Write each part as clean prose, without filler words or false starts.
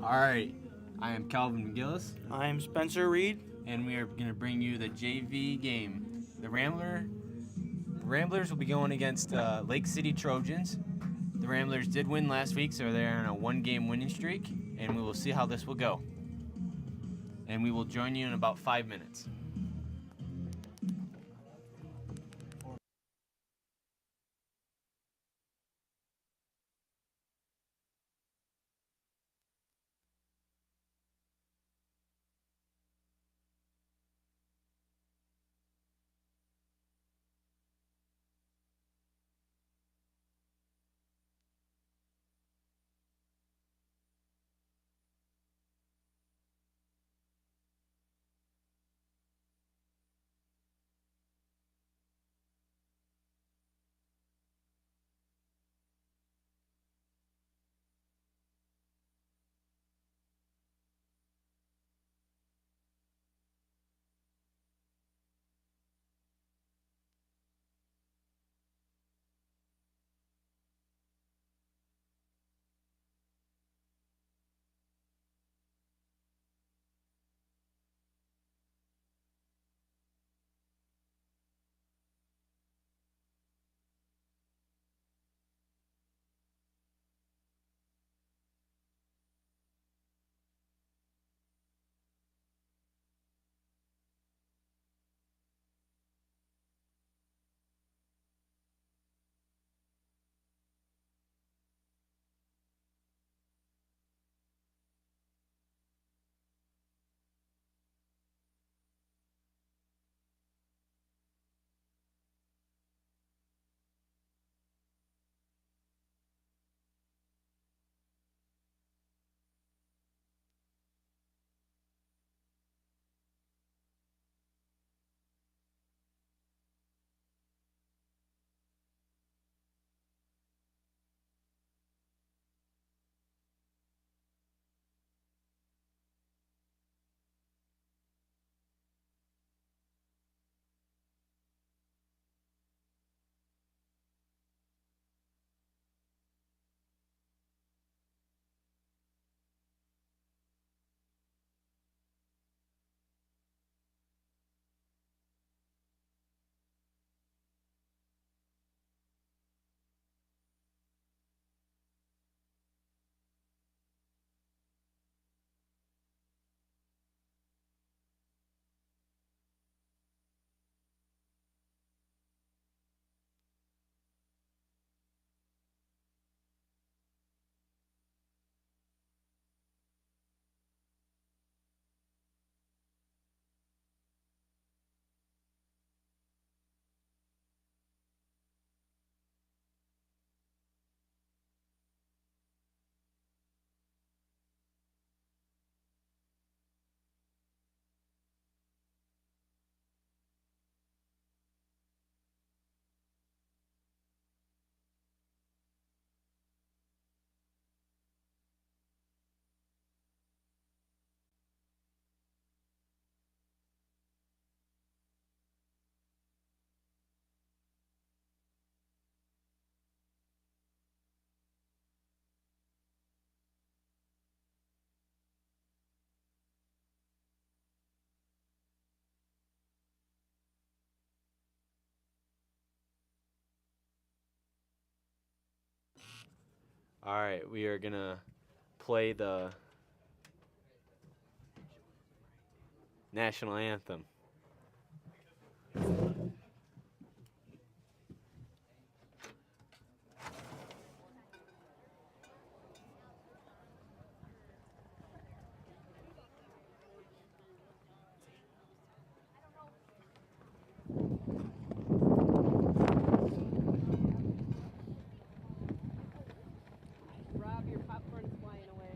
All right, I am Calvin McGillis, I'm Spencer Reed. and we are going to bring you the JV game. The Ramblers will be going against Lake City Trojans. The Ramblers did win last week, so they're on a one-game winning streak, and we will see how this will go. And we will join you in about 5 minutes. All right, we are going to play the national anthem. Rob, your popcorn is flying away.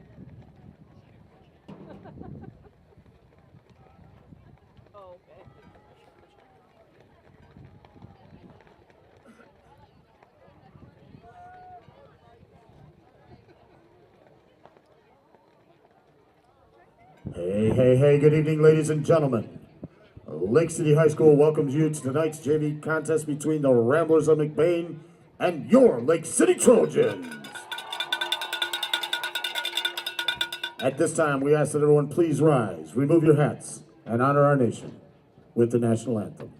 Oh, okay. Hey, good evening, ladies and gentlemen. Lake City High School welcomes you to tonight's JV contest between the Ramblers of McBain and your Lake City Trojans. At this time, we ask that everyone please rise, remove your hats, and honor our nation with the national anthem.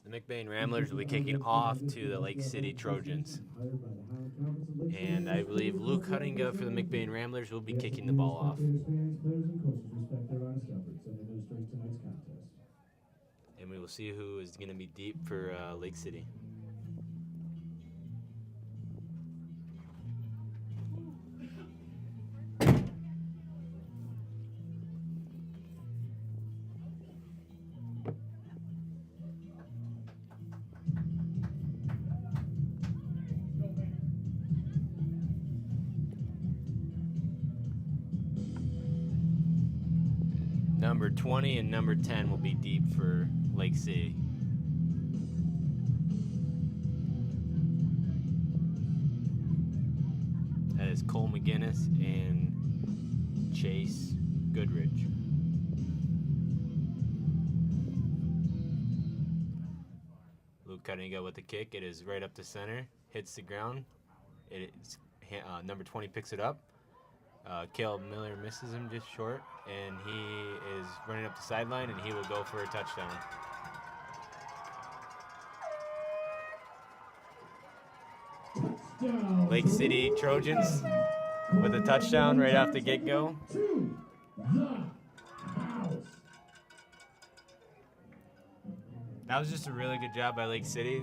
The McBain Ramblers will be kicking off to the Lake City Trojans. And I believe Luke Huttinga for the McBain Ramblers will be kicking the ball off. And we will see who is going to be deep for Lake City. Number 20 and number 10 will be deep for Lake City. That is Cole McGinnis and Chase Goodrich. Luke Cuttinga with the kick. It is right up the center. Hits the ground. It's number 20 picks it up. Caleb Miller misses him just short, and he is running up the sideline, and he will go for a touchdown. Lake City Trojans with a touchdown right off the get-go. That was just a really good job by Lake City.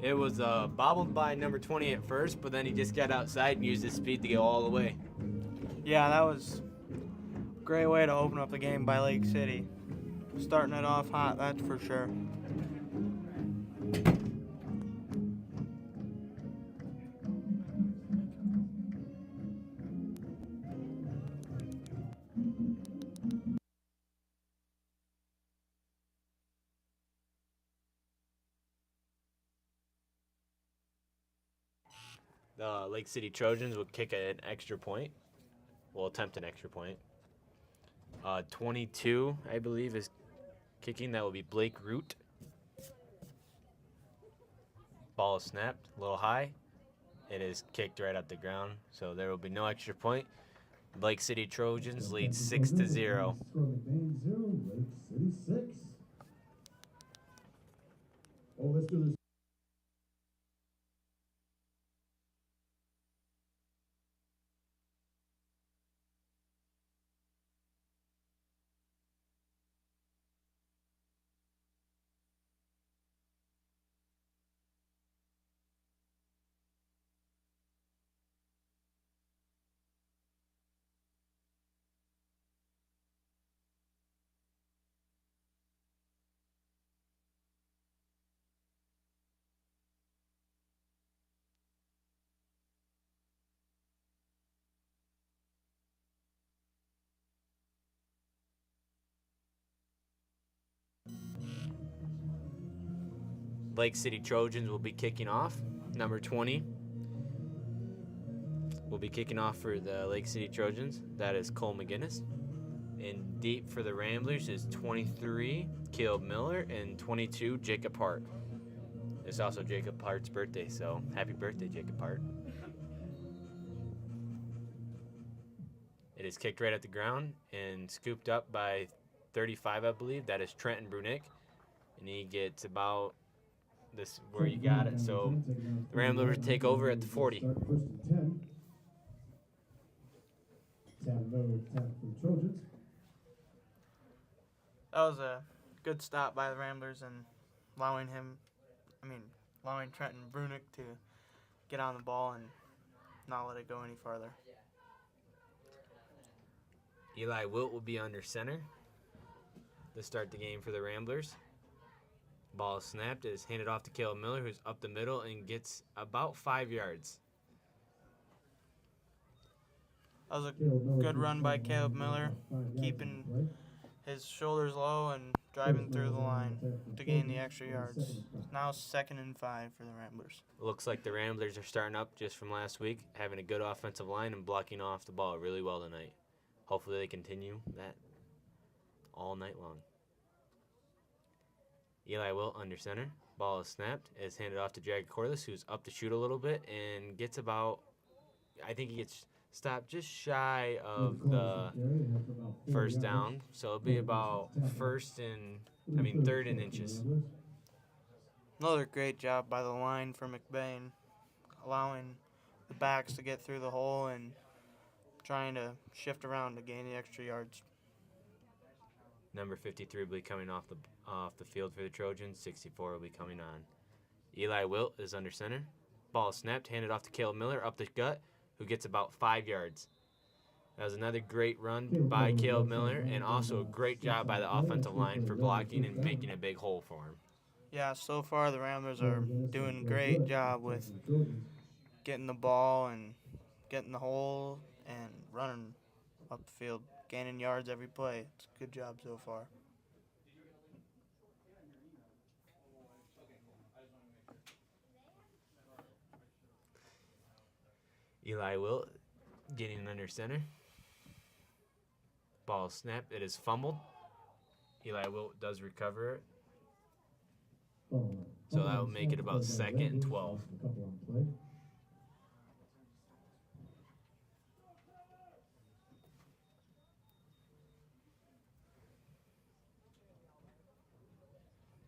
It was bobbled by number 20 at first, but then he just got outside and used his speed to go all the way. Yeah, that was a great way to open up the game by Lake City. Starting it off hot, that's for sure. The Lake City Trojans will kick an extra point. Will attempt an extra point. 22, I believe, is kicking. That will be Blake Root. Ball is snapped, a little high. It is kicked right at the ground, so there will be no extra point. Lake City Trojans lead 6-0. Score McBain 0, Lake City 6. Oh, let's do this. Lake City Trojans will be kicking off. Number 20 will be kicking off for the Lake City Trojans. That is Cole McGinnis. And deep for the Ramblers is 23, Caleb Miller, and 22, Jacob Hart. It's also Jacob Hart's birthday, so happy birthday, Jacob Hart. It is kicked right at the ground and scooped up by 35, I believe. That is Trenton Brunick. And he gets about this where you got it. So the Ramblers take over at the 40. Start first and 10. Tap for the Trojans. That was a good stop by the Ramblers and allowing Trenton Brunick to get on the ball and not let it go any farther. Eli Wilt will be under center to start the game for the Ramblers. Ball is snapped. It is handed off to Caleb Miller, who's up the middle and gets about 5 yards. That was a good run by Caleb Miller, keeping his shoulders low and driving through the line to gain the extra yards. Now 2nd and 5 for the Ramblers. Looks like the Ramblers are starting up just from last week, having a good offensive line and blocking off the ball really well tonight. Hopefully they continue that all night long. Eli Wilt under center. Ball is snapped. It's handed off to Jagger Corliss, who's up to shoot a little bit and gets about, I think he gets stopped just shy of the first down. So it'll be about 3rd and inches. Another great job by the line for McBain, allowing the backs to get through the hole and trying to shift around to gain the extra yards. Number 53 will be coming off the field for the Trojans. 64 will be coming on. Eli Wilt is under center. Ball snapped, handed off to Caleb Miller up the gut, who gets about 5 yards. That was another great run by Caleb Miller, and also a great job by the offensive line for blocking and making a big hole for him. Yeah, so far the Ramblers are doing a great job with getting the ball and getting the hole and running up the field, gaining yards every play. It's a good job so far. Eli Wilt getting under center. Ball snapped. It is fumbled. Eli Wilt does recover it. So that will make it about 2nd and 12.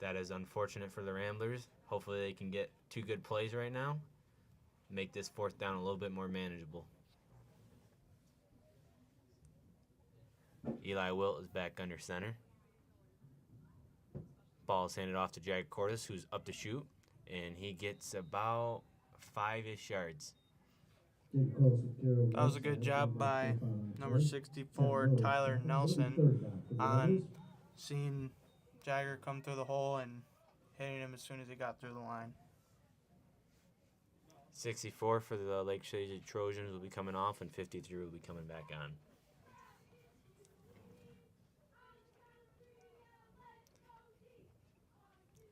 That is unfortunate for the Ramblers. Hopefully they can get 2 good plays right now. Make this 4th down a little bit more manageable. Eli Wilt is back under center. Ball is handed off to Jagger Corliss, who's up to shoot, and he gets about 5-ish yards. That was a good job by number 64, Tyler Nelson, on seeing Jagger come through the hole and hitting him as soon as he got through the line. 64 for the Lake City Trojans will be coming off, and 53 will be coming back on.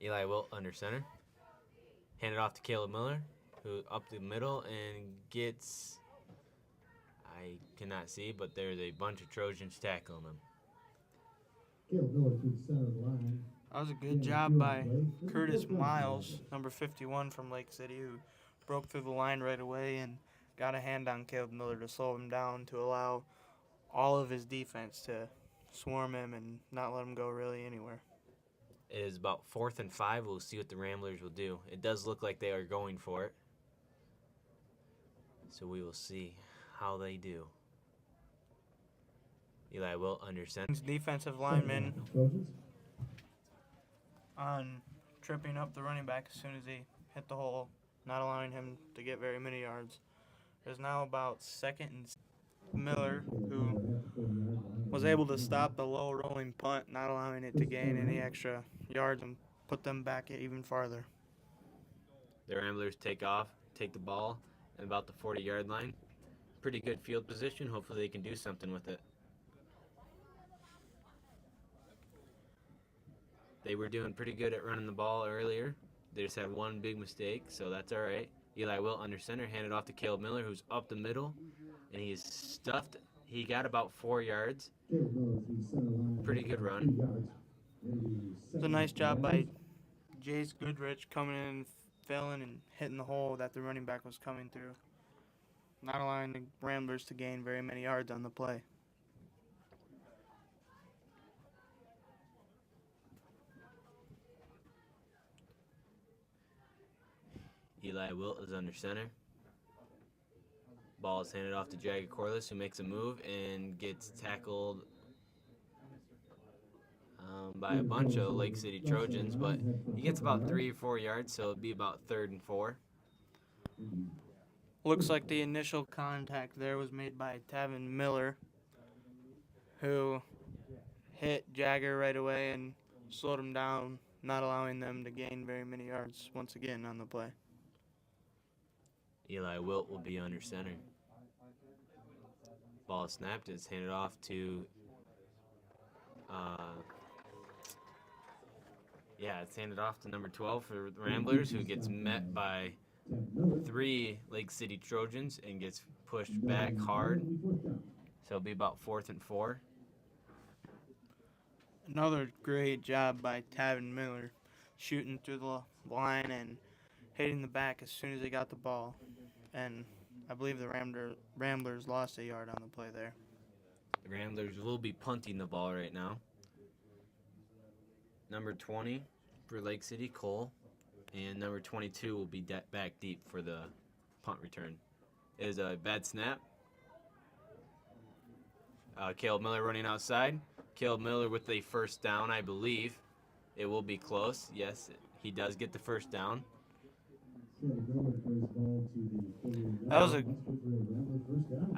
Eli Wilt under center. Handed off to Caleb Miller. who up the middle and gets, I cannot see, but there's a bunch of Trojans tackling him. That was a good job by Curtis Miles, number 51 from Lake City, who broke through the line right away and got a hand on Caleb Miller to slow him down to allow all of his defense to swarm him and not let him go really anywhere. It is about 4th and 5. We'll see what the Ramblers will do. It does look like they are going for it. So we will see how they do. Eli Wilt under center. Defensive lineman on tripping up the running back as soon as he hit the hole, not allowing him to get very many yards. There's now about 2nd and Miller, who was able to stop the low rolling punt, not allowing it to gain any extra yards and put them back even farther. The Ramblers take the ball at about the 40-yard line. Pretty good field position. Hopefully they can do something with it. They were doing pretty good at running the ball earlier. They just had one big mistake, so that's all right. Eli Wilt under center, handed off to Caleb Miller, who's up the middle, and he's stuffed. He got about 4 yards. Pretty good run. It's a nice job by Jace Goodrich coming in and filling and hitting the hole that the running back was coming through, not allowing the Ramblers to gain very many yards on the play. Eli Wilt is under center. Ball is handed off to Jagger Corliss, who makes a move and gets tackled by a bunch of Lake City Trojans, but he gets about 3 or 4 yards, so it'll be about 3rd and 4. Looks like the initial contact there was made by Tavin Miller, who hit Jagger right away and slowed him down, not allowing them to gain very many yards once again on the play. Eli Wilt will be under center. Ball snapped. It's handed off to it's handed off to number 12 for the Ramblers, who gets met by 3 Lake City Trojans and gets pushed back hard. So it'll be about 4th and 4. Another great job by Tavin Miller, shooting through the line and hitting the back as soon as he got the ball. And I believe the Ramblers lost a yard on the play there. The Ramblers will be punting the ball right now. Number 20 for Lake City, Cole, and number 22 will be back deep for the punt return. It is a bad snap. Caleb Miller running outside. Caleb Miller with a first down, I believe. It will be close. Yes, he does get the first down. I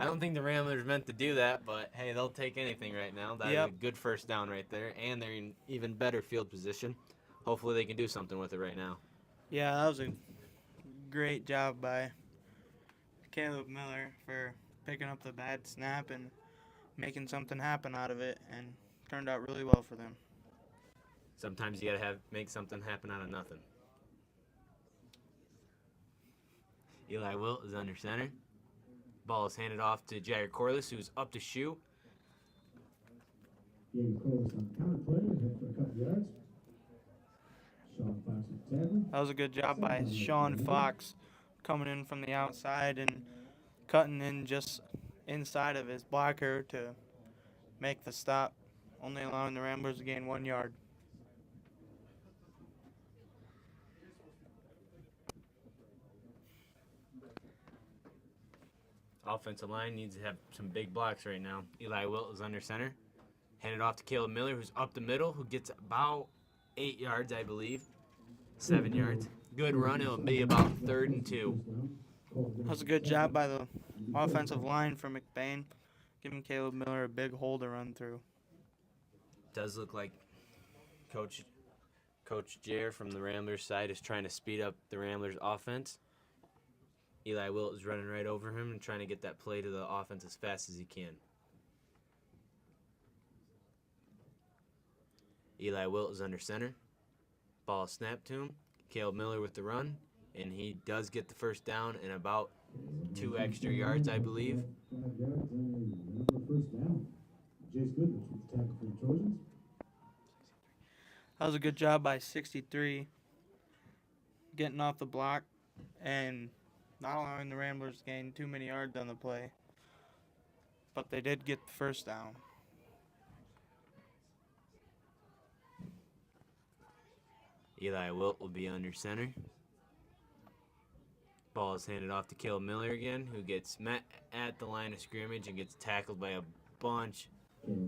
don't think the Ramblers meant to do that, but hey, they'll take anything right now. That is a good first down right there, and they're in even better field position. Hopefully they can do something with it right now. Yeah, that was a great job by Caleb Miller for picking up the bad snap and making something happen out of it, and turned out really well for them. Sometimes you gotta make something happen out of nothing. Eli Wilt is under center. Ball is handed off to Jagger Corliss, who's up to shoot. That was a good job by Sean Fox, coming in from the outside and cutting in just inside of his blocker to make the stop, only allowing the Ramblers to gain 1 yard. Offensive line needs to have some big blocks right now. Eli Wilt is under center. Handed off to Caleb Miller, who's up the middle, who gets about 8 yards, I believe. 7 yards. Good run. It'll be about 3rd and 2. That was a good job by the offensive line for McBain, giving Caleb Miller a big hole to run through. Does look like Coach Jair from the Ramblers side is trying to speed up the Ramblers offense. Eli Wilt is running right over him and trying to get that play to the offense as fast as he can. Eli Wilt is under center. Ball snapped to him. Caleb Miller with the run. and he does get the first down and about 2 extra yards, I believe. That was a good job by 63, getting off the block and not allowing the Ramblers to gain too many yards on the play. But they did get the first down. Eli Wilt will be under center. Ball is handed off to Caleb Miller again, who gets met at the line of scrimmage and gets tackled by a bunch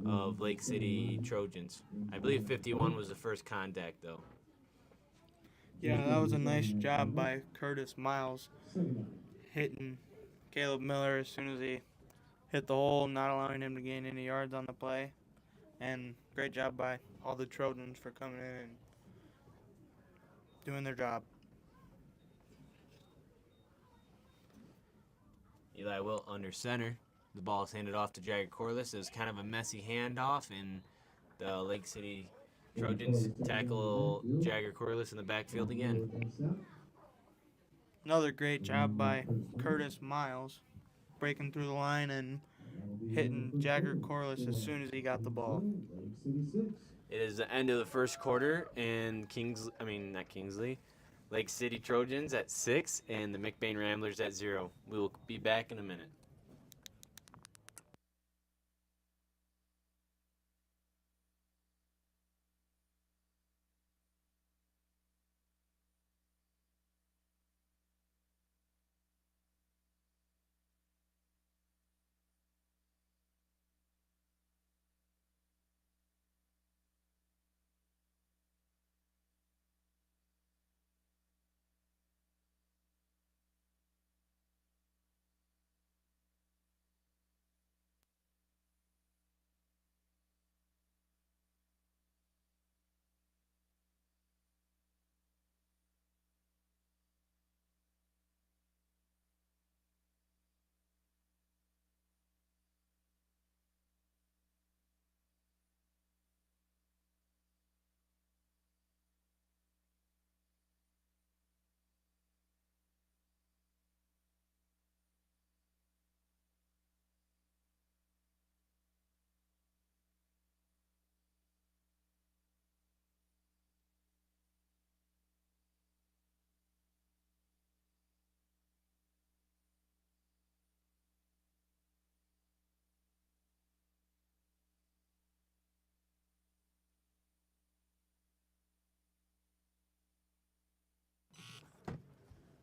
of Lake City Trojans. I believe 51 was the first contact, though. Yeah, that was a nice job by Curtis Miles, hitting Caleb Miller as soon as he hit the hole, not allowing him to gain any yards on the play. And great job by all the Trojans for coming in and doing their job. Eli Wilt under center. The ball is handed off to Jagger Corliss. It was kind of a messy handoff, and the Lake City Trojans tackle Jagger Corliss in the backfield again. Another great job by Curtis Miles, breaking through the line and hitting Jagger Corliss as soon as he got the ball. It is the end of the first quarter, and Lake City Trojans at 6 and the McBain Ramblers at 0. We will be back in a minute.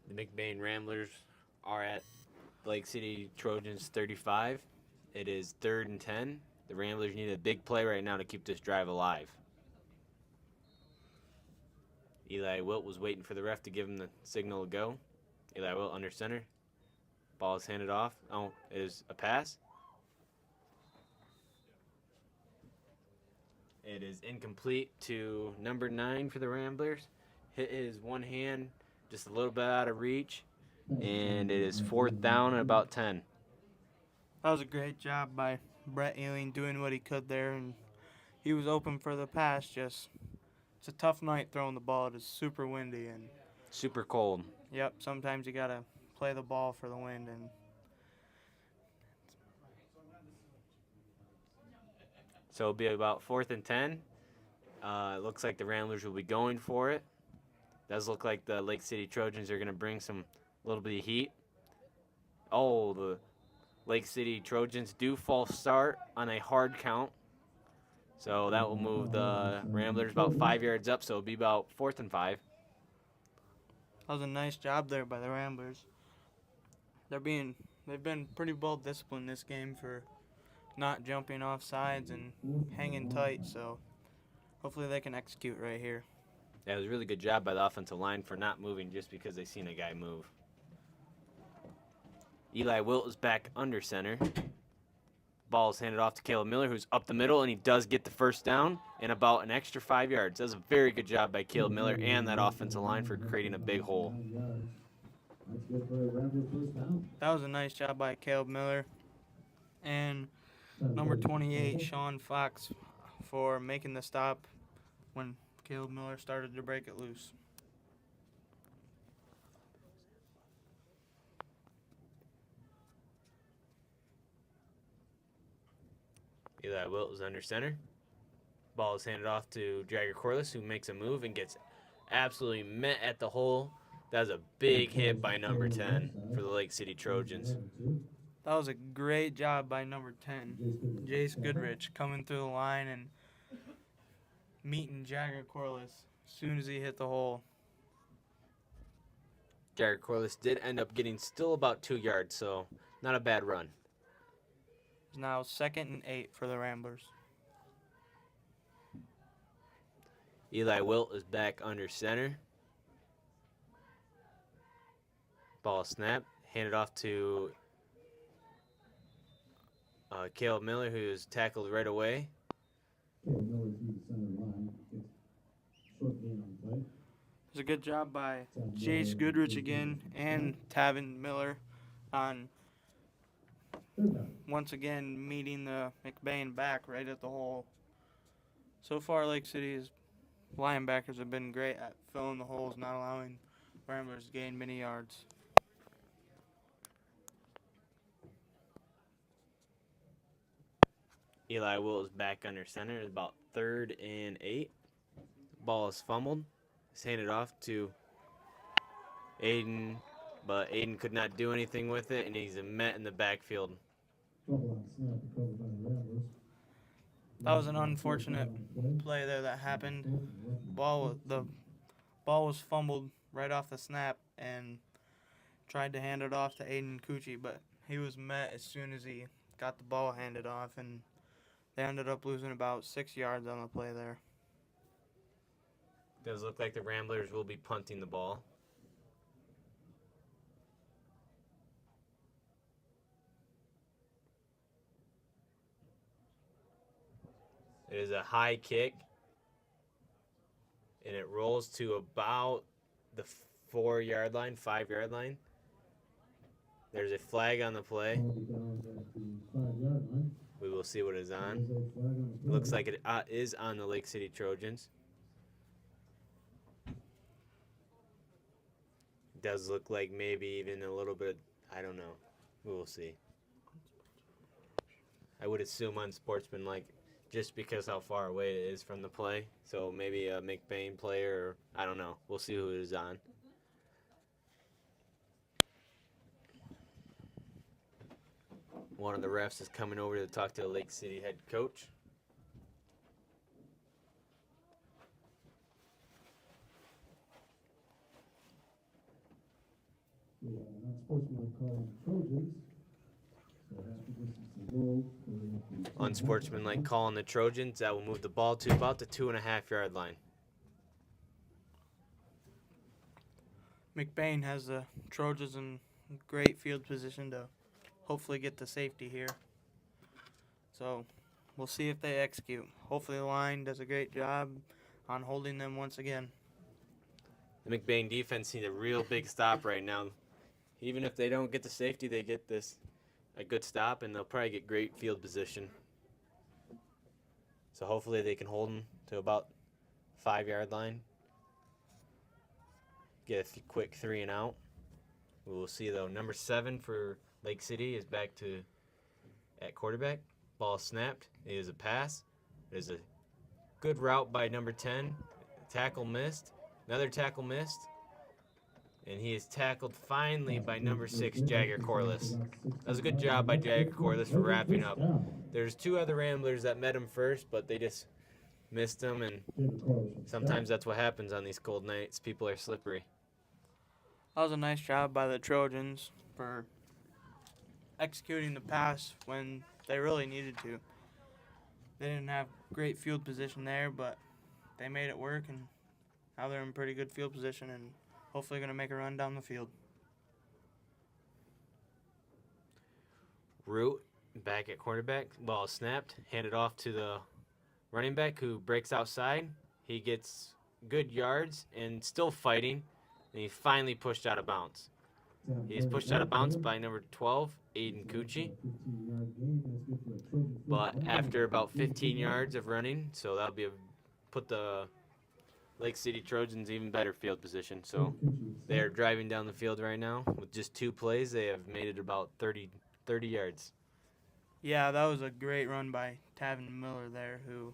The McBain Ramblers are at Lake City Trojans 35. It is 3rd and 10. The Ramblers need a big play right now to keep this drive alive. Eli Wilt was waiting for the ref to give him the signal to go. Eli Wilt under center. Ball is handed off. Oh, it is a pass. It is incomplete to number 9 for the Ramblers. Hit his one hand just a little bit out of reach, and it is 4th down and about 10. That was a great job by Brett Ealing doing what he could there, and he was open for the pass. Just it's a tough night throwing the ball. It is super windy and super cold. Yep, sometimes you gotta play the ball for the wind, and so it'll be about 4th and 10. It looks like the Ramblers will be going for it. Does look like the Lake City Trojans are going to bring some little bit of heat. Oh, the Lake City Trojans do false start on a hard count. So that will move the Ramblers about 5 yards up, so it'll be about 4th and 5. That was a nice job there by the Ramblers. They've been pretty well disciplined this game for not jumping off sides and hanging tight, so hopefully they can execute right here. Yeah, it was a really good job by the offensive line for not moving just because they seen a guy move. Eli Wilt is back under center. Ball is handed off to Caleb Miller, who's up the middle, and he does get the first down and about an extra 5 yards. That was a very good job by Caleb Miller and that offensive line for creating a big hole. That was a nice job by Caleb Miller and number 28, Sean Fox, for making the stop when Caleb Miller started to break it loose. Eli Wilt is under center. Ball is handed off to Jagger Corliss, who makes a move and gets absolutely met at the hole. That was a big hit by number 10 for the Lake City Trojans. That was a great job by number 10, Jace Goodrich, coming through the line and meeting Jagger Corliss as soon as he hit the hole. Jagger Corliss did end up getting still about 2 yards, so not a bad run. It's now 2nd and 8 for the Ramblers. Eli Wilt is back under center. Ball snap, handed off to Caleb Miller, who is tackled right away. It's a good job by Jace Goodrich again and Tavin Miller on once again meeting the McBain back right at the hole. So far, Lake City's linebackers have been great at filling the holes, not allowing Ramblers to gain many yards. Eli Wilt is back under center. It's about 3rd and 8. Ball is fumbled. It's handed off to Aiden, but Aiden could not do anything with it, and he's met in the backfield. That was an unfortunate play there that happened. The ball was fumbled right off the snap and tried to hand it off to Aiden Cucci, but he was met as soon as he got the ball handed off, and they ended up losing about 6 yards on the play there. Does look like the Ramblers will be punting the ball. It is a high kick, and it rolls to about the 4-yard line, 5-yard line. There's a flag on the play. We will see what is on. Looks like it is on the Lake City Trojans. Does look like maybe even a little bit, I don't know. We will see. I would assume unsportsmanlike just because how far away it is from the play. So maybe a McBain player, or I don't know. We'll see who it is on. One of the refs is coming over to talk to the Lake City head coach. Unsportsmanlike call on the Trojans. That will move the ball to about the 2.5-yard line. McBain has the Trojans in great field position to hopefully get the safety here. So we'll see if they execute. Hopefully the line does a great job on holding them once again. The McBain defense needs a real big stop right now. Even if they don't get the safety, they get a good stop, and they'll probably get great field position. So hopefully they can hold them to about 5-yard line. Get a quick 3 and out. We will see though. Number 7 for Lake City is back at quarterback. Ball snapped. It is a pass. It is a good route by number 10. Tackle missed. Another tackle missed. And he is tackled finally by number 6, Jagger Corliss. That was a good job by Jagger Corliss for wrapping up. There's 2 other Ramblers that met him first, but they just missed him, and sometimes that's what happens on these cold nights. People are slippery. That was a nice job by the Trojans for executing the pass when they really needed to. They didn't have great field position there, but they made it work, and now they're in pretty good field position and hopefully going to make a run down the field. Root back at quarterback. Ball snapped. Handed off to the running back who breaks outside. He gets good yards and still fighting. And he's finally pushed out of bounds. He's pushed out of bounds by number 12, Aiden Cucci. But after about 15 yards of running, so that'll be put the Lake City Trojans even better field position. So they are driving down the field right now. With just 2 plays, they have made it about 30 yards. Yeah, that was a great run by Tavin Miller there, who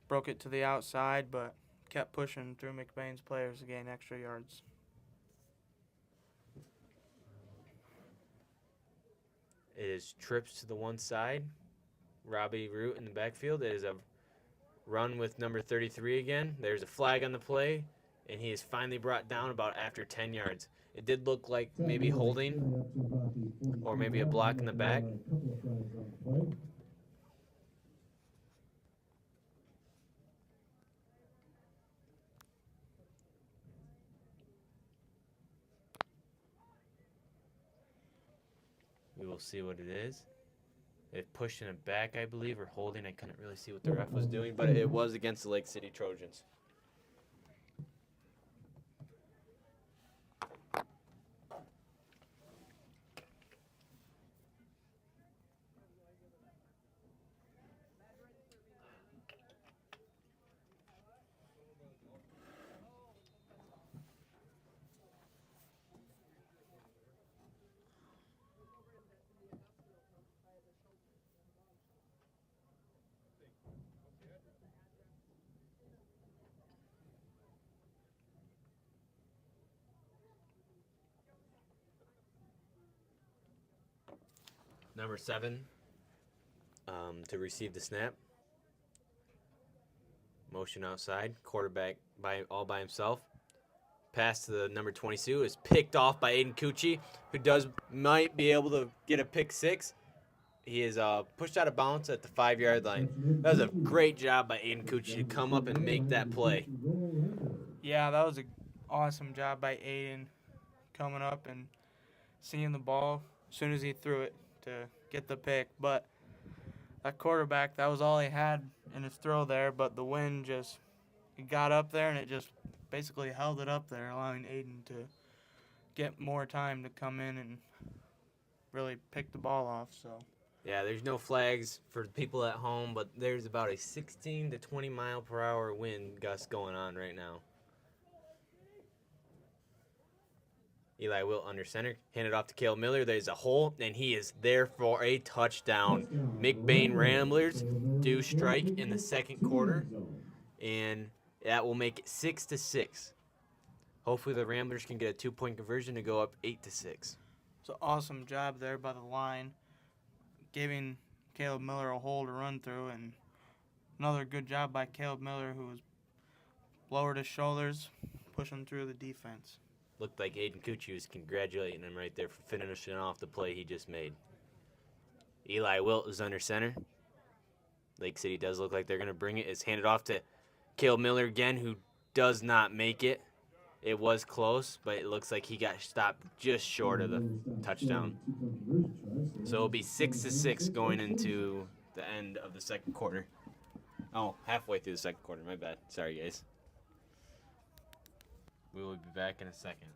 broke it to the outside but kept pushing through McBain's players to gain extra yards. It is trips to the one side. Robbie Root in the backfield. It is a run with number 33 again. There's a flag on the play, and he is finally brought down about after 10 yards. It did look like maybe holding or maybe a block in the back. We will see what it is. It pushed in it back, I believe, or holding. I couldn't really see what the ref was doing, but it was against the Lake City Trojans. Number 7 to receive the snap. Motion outside. Quarterback all by himself. Pass to the number 22 is picked off by Aiden Cucci, who might be able to get a pick 6. He is pushed out of bounds at the 5-yard line. That was a great job by Aiden Cucci to come up and make that play. Yeah, that was an awesome job by Aiden coming up and seeing the ball as soon as he threw it to get the pick. But that quarterback, that was all he had in his throw there, but the wind it got up there and it just basically held it up there, allowing Aiden to get more time to come in and really pick the ball off. So Yeah, there's no flags for people at home, but there's about a 16 to 20 mile per hour wind gust going on right now. Eli Wilt under center, handed off to Caleb Miller. There's a hole, and he is there for a touchdown. McBain Ramblers do strike in the second quarter, and that will make it 6-6. Hopefully the Ramblers can get a 2-point conversion to go up 8-6. it's an awesome job there by the line, giving Caleb Miller a hole to run through, and another good job by Caleb Miller, who was lowered his shoulders, pushing through the defense. Looked like Aiden Cucci was congratulating him right there for finishing off the play he just made. Eli Wilt is under center. Lake City does look like they're going to bring it. It's handed off to Caleb Miller again, who does not make it. It was close, but it looks like he got stopped just short of the touchdown. So it'll be 6-6 going into the end of the second quarter. Oh, halfway through the second quarter. My bad. Sorry, guys. We will be back in a second.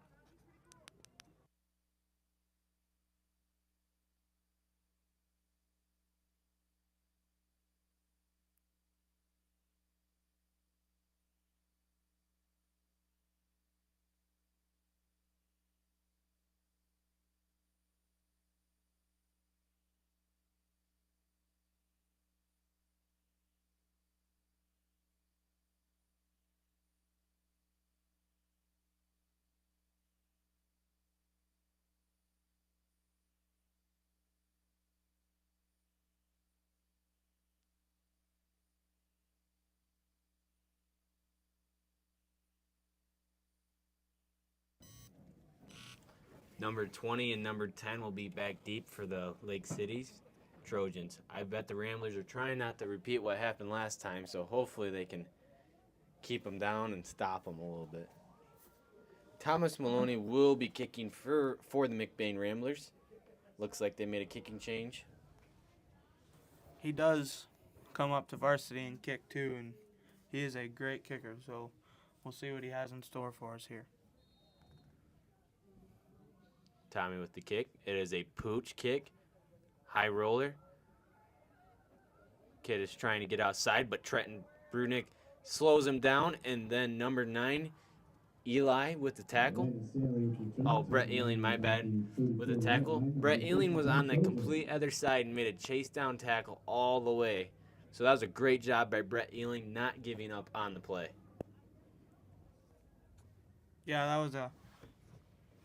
Number 20 and number 10 will be back deep for the Lake City's Trojans. I bet the Ramblers are trying not to repeat what happened last time, so hopefully they can keep them down and stop them a little bit. Thomas Maloney will be kicking for the McBain Ramblers. Looks like they made a kicking change. He does come up to varsity and kick too, and he is a great kicker, so we'll see what he has in store for us here. Tommy with the kick. It is a pooch kick. High roller. Kid is trying to get outside, but Trenton Brunick slows him down, and then number 9 Eli with the tackle. Oh, Brett Ealing, my bad, with the tackle. Brett Ealing was on the complete other side and made a chase down tackle all the way. So that was a great job by Brett Ealing, not giving up on the play. Yeah, that was a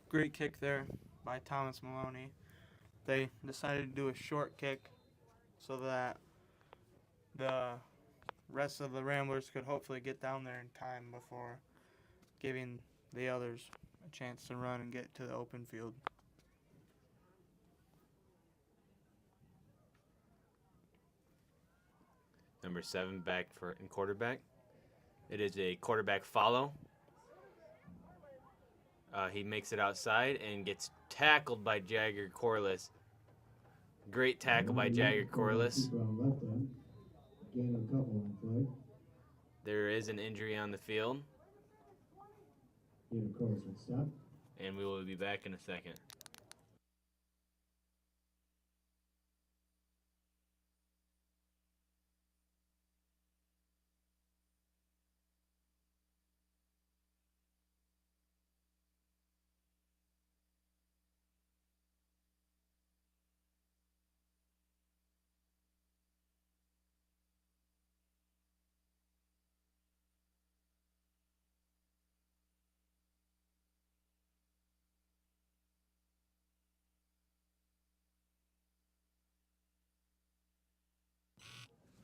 great kick there by Thomas Maloney. They decided to do a short kick so that the rest of the Ramblers could hopefully get down there in time before giving the others a chance to run and get to the open field. Number 7 back for in quarterback. It is a quarterback follow. He makes it outside and gets tackled by Jagger Corliss. Great tackle by Jagger Corliss. There is an injury on the field. And we will be back in a second.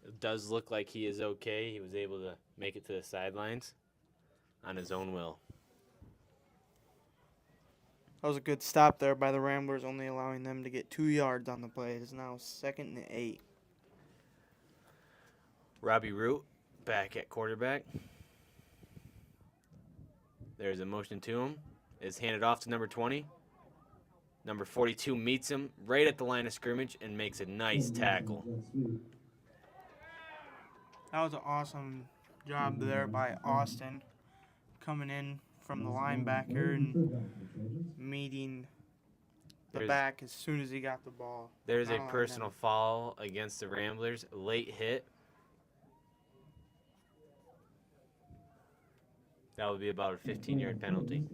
It does look like he is okay. He was able to make it to the sidelines on his own will. That was a good stop there by the Ramblers, only allowing them to get 2 yards on the play. It is now 2nd and 8. Robbie Root back at quarterback. There's a motion to him. Is handed off to number 20. Number 42 meets him right at the line of scrimmage and makes a nice tackle. That was an awesome job there by Austin, coming in from the linebacker and meeting the back as soon as he got the ball. There's a personal foul against the Ramblers. Late hit. That would be about a 15-yard penalty.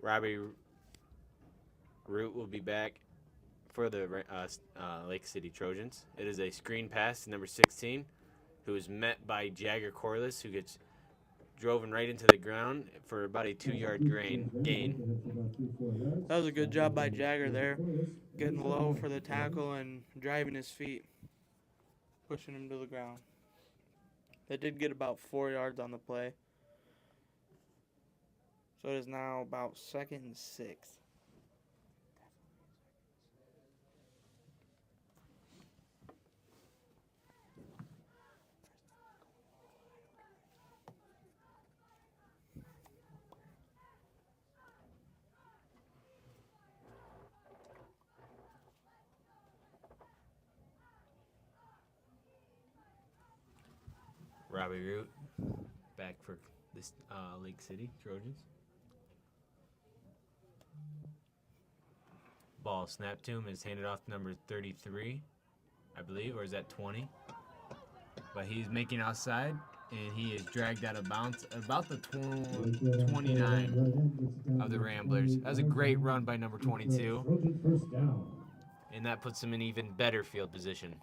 Robbie Root will be back for the Lake City Trojans. It is a screen pass to number 16, who is met by Jagger Corliss, who gets driven right into the ground for about a 2-yard gain. That was a good job by Jagger there, getting low for the tackle and driving his feet, pushing him to the ground. They did get about 4 yards on the play. So it is now about 2nd and 6. Robbie Root back for this Lake City Trojans. Ball snapped to him, is handed off to number 33, I believe, or is that 20? But he's making outside, and he is dragged out of bounds about the 29 of the Ramblers. That was a great run by number 22, and that puts him in even better field position.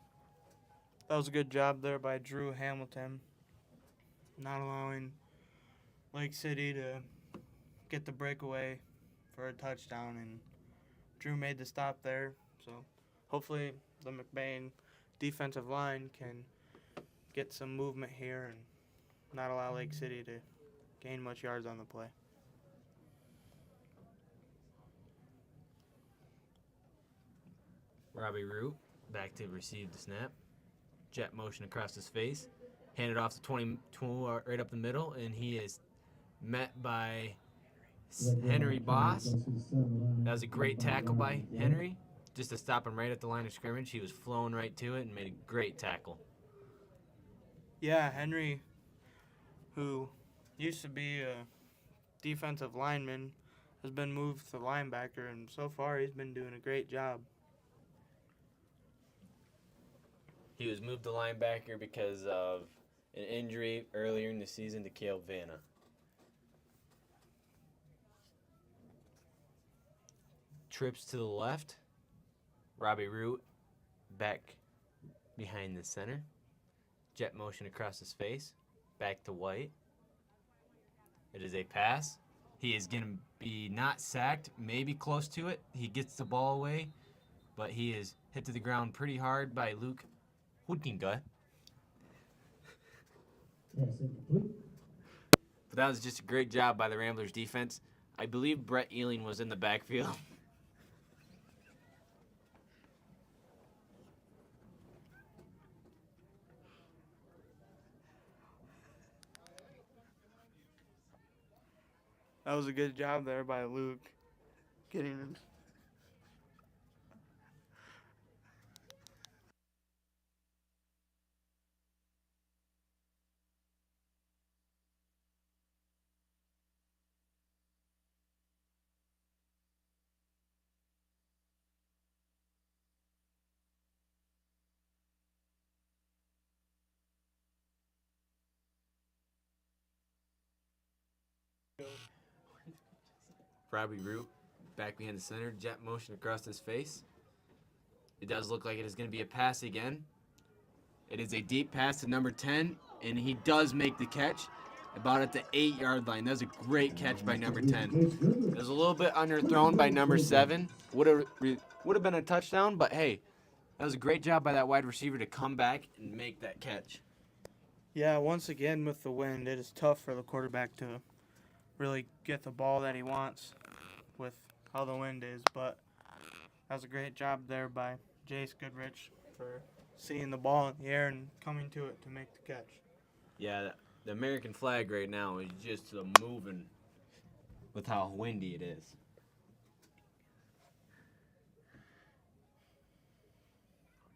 That was a good job there by Drew Hamilton, not allowing Lake City to get the breakaway for a touchdown, and Drew made the stop there. So hopefully the McBain defensive line can get some movement here and not allow Lake City to gain much yards on the play. Robbie Root back to receive the snap. Jet motion across his face. handed off to 22 right up the middle, and he is met by Henry Boss. That was a great tackle by Henry, just to stop him right at the line of scrimmage. He was flowing right to it and made a great tackle. Yeah, Henry, who used to be a defensive lineman, has been moved to linebacker, and so far he's been doing a great job. He was moved to linebacker because of an injury earlier in the season to Cale Vanna. Trips to the left. Robbie Root back behind the center. Jet motion across his face. Back to White. It is a pass. He is going to be not sacked, maybe close to it. He gets the ball away, but he is hit to the ground pretty hard by Luke Huttinga. But that was just a great job by the Ramblers defense. I believe Brett Ealing was in the backfield. That was a good job there by Luke, getting him. Robbie Root back behind the center. Jet motion across his face. It does look like it is going to be a pass again. It is a deep pass to number 10, and he does make the catch about at the 8-yard line. That was a great catch by number 10. It was a little bit underthrown by number 7. Would have been a touchdown, but hey, that was a great job by that wide receiver to come back and make that catch. Yeah, once again with the wind, it is tough for the quarterback to really get the ball that he wants with how the wind is, but that was a great job there by Jace Goodrich for seeing the ball in the air and coming to it to make the catch. Yeah, the American flag right now is just moving with how windy it is.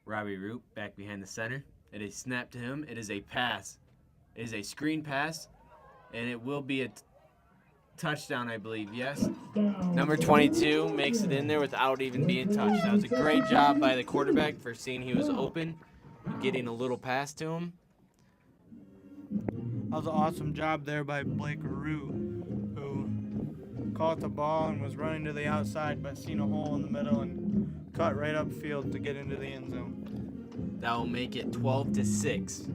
Robbie Root back behind the center. It is snap to him. It is a pass. It is a screen pass, and it will be a touchdown, I believe. Yes. Number 22 makes it in there without even being touched. That was a great job by the quarterback for seeing he was open and getting a little pass to him. That was an awesome job there by Blake Root, who caught the ball and was running to the outside but seen a hole in the middle and cut right upfield to get into the end zone. That will make it 12-6.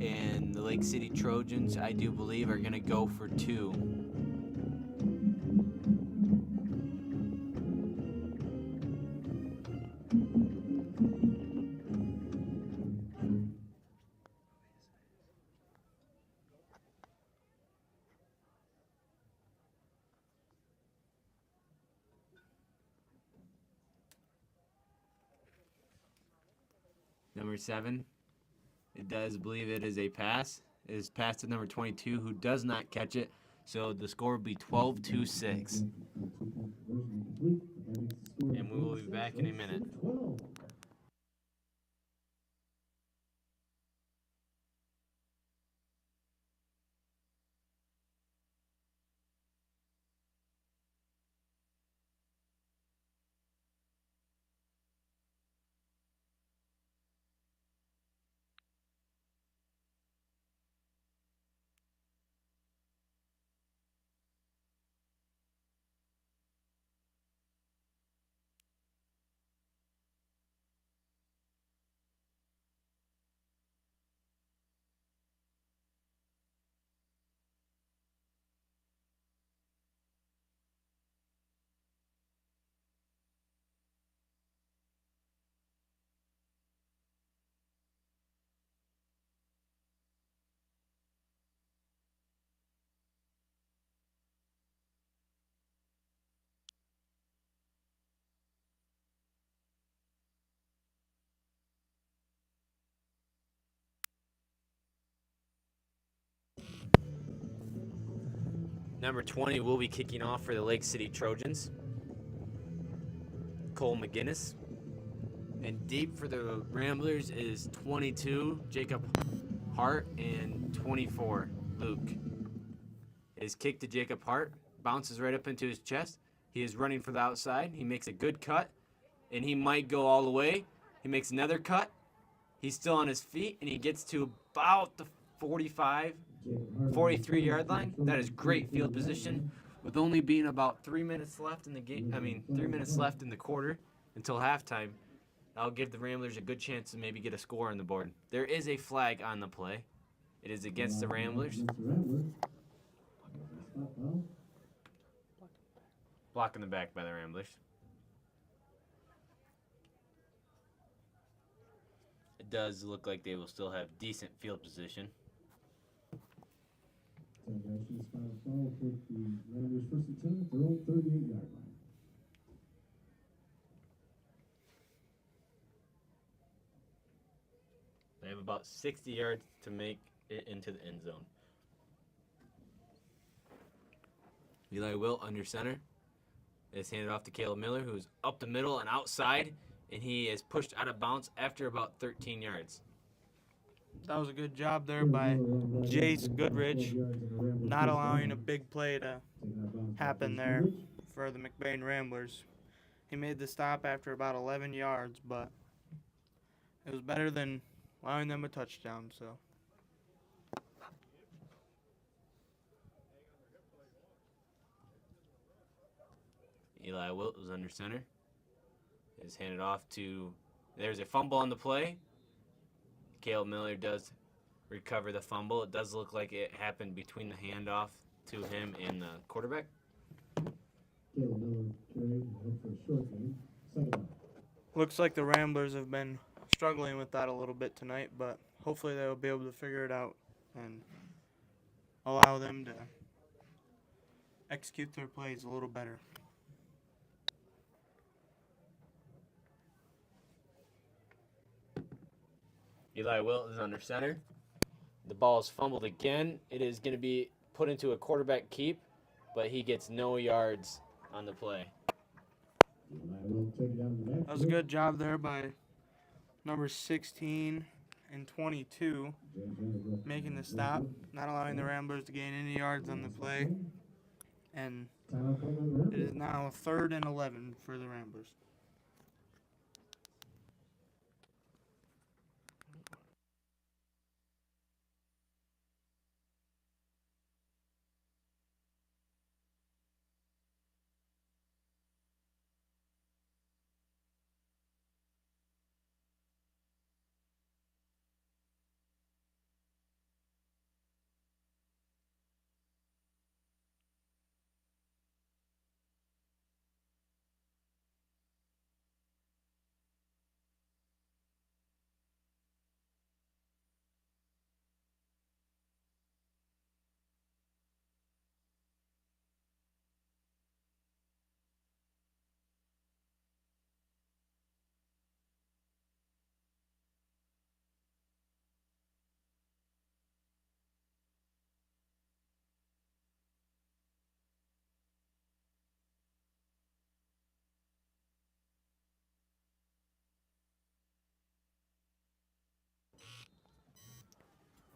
And the Lake City Trojans, I do believe, are going to go for 2. Number 7. It does believe it is a pass. It is passed to number 22, who does not catch it. So the score will be 12-6. And we will be back in a minute. Number 20 will be kicking off for the Lake City Trojans. Cole McGinnis. And deep for the Ramblers is 22, Jacob Hart, and 24, Luke. It is kicked to Jacob Hart, bounces right up into his chest. He is running for the outside. He makes a good cut, and he might go all the way. He makes another cut. He's still on his feet, and he gets to about the 43-yard line. That is great field position. With only being about 3 minutes left in the game, 3 minutes left in the quarter until halftime, I'll give the Ramblers a good chance to maybe get a score on the board. There is a flag on the play. It is against the Ramblers. Block in the back by the Ramblers. It does look like they will still have decent field position. They have about 60 yards to make it into the end zone. Eli Wilt under center. It's handed off to Caleb Miller, who's up the middle and outside, and he is pushed out of bounds after about 13 yards. That was a good job there by Jace Goodrich, not allowing a big play to happen there for the McBain Ramblers. He made the stop after about 11 yards, but it was better than allowing them a touchdown. So Eli Wilt was under center. Is handed off to, there's a fumble on the play. Caleb Miller does recover the fumble. It does look like it happened between the handoff to him and the quarterback. looks like the Ramblers have been struggling with that a little bit tonight, but hopefully they'll be able to figure it out and allow them to execute their plays a little better. Eli Wilt is under center. The ball is fumbled again. It is going to be put into a quarterback keep, but he gets no yards on the play. That was a good job there by number 16 and 22, making the stop, not allowing the Ramblers to gain any yards on the play. And it is now 3rd and 11 for the Ramblers.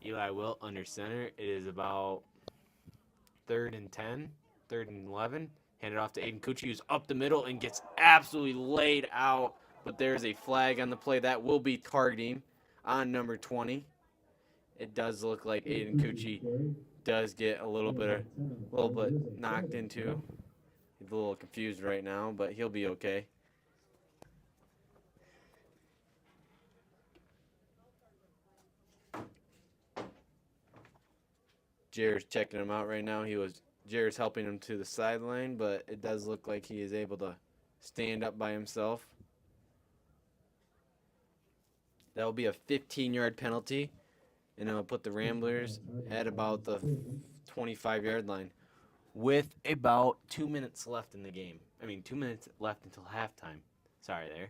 Eli Wilt under center. It is about 3rd and 10, 3rd and 11. Handed off to Aiden Cucci, who's up the middle and gets absolutely laid out. But there's a flag on the play. That will be targeting on number 20. It does look like Aiden Cucci does get a little bit knocked into. He's a little confused right now, but he'll be okay. Jared's checking him out right now. Jared's helping him to the sideline, but it does look like he is able to stand up by himself. That will be a 15-yard penalty, and it will put the Ramblers at about the 25-yard line with about 2 minutes left in the game. 2 minutes left until halftime. Sorry there.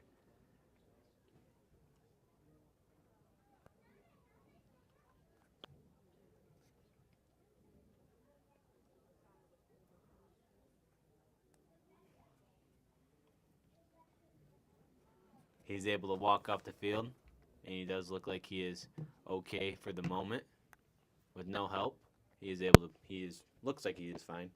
He's able to walk off the field, and he does look like he is okay for the moment with no help. Looks like he is fine.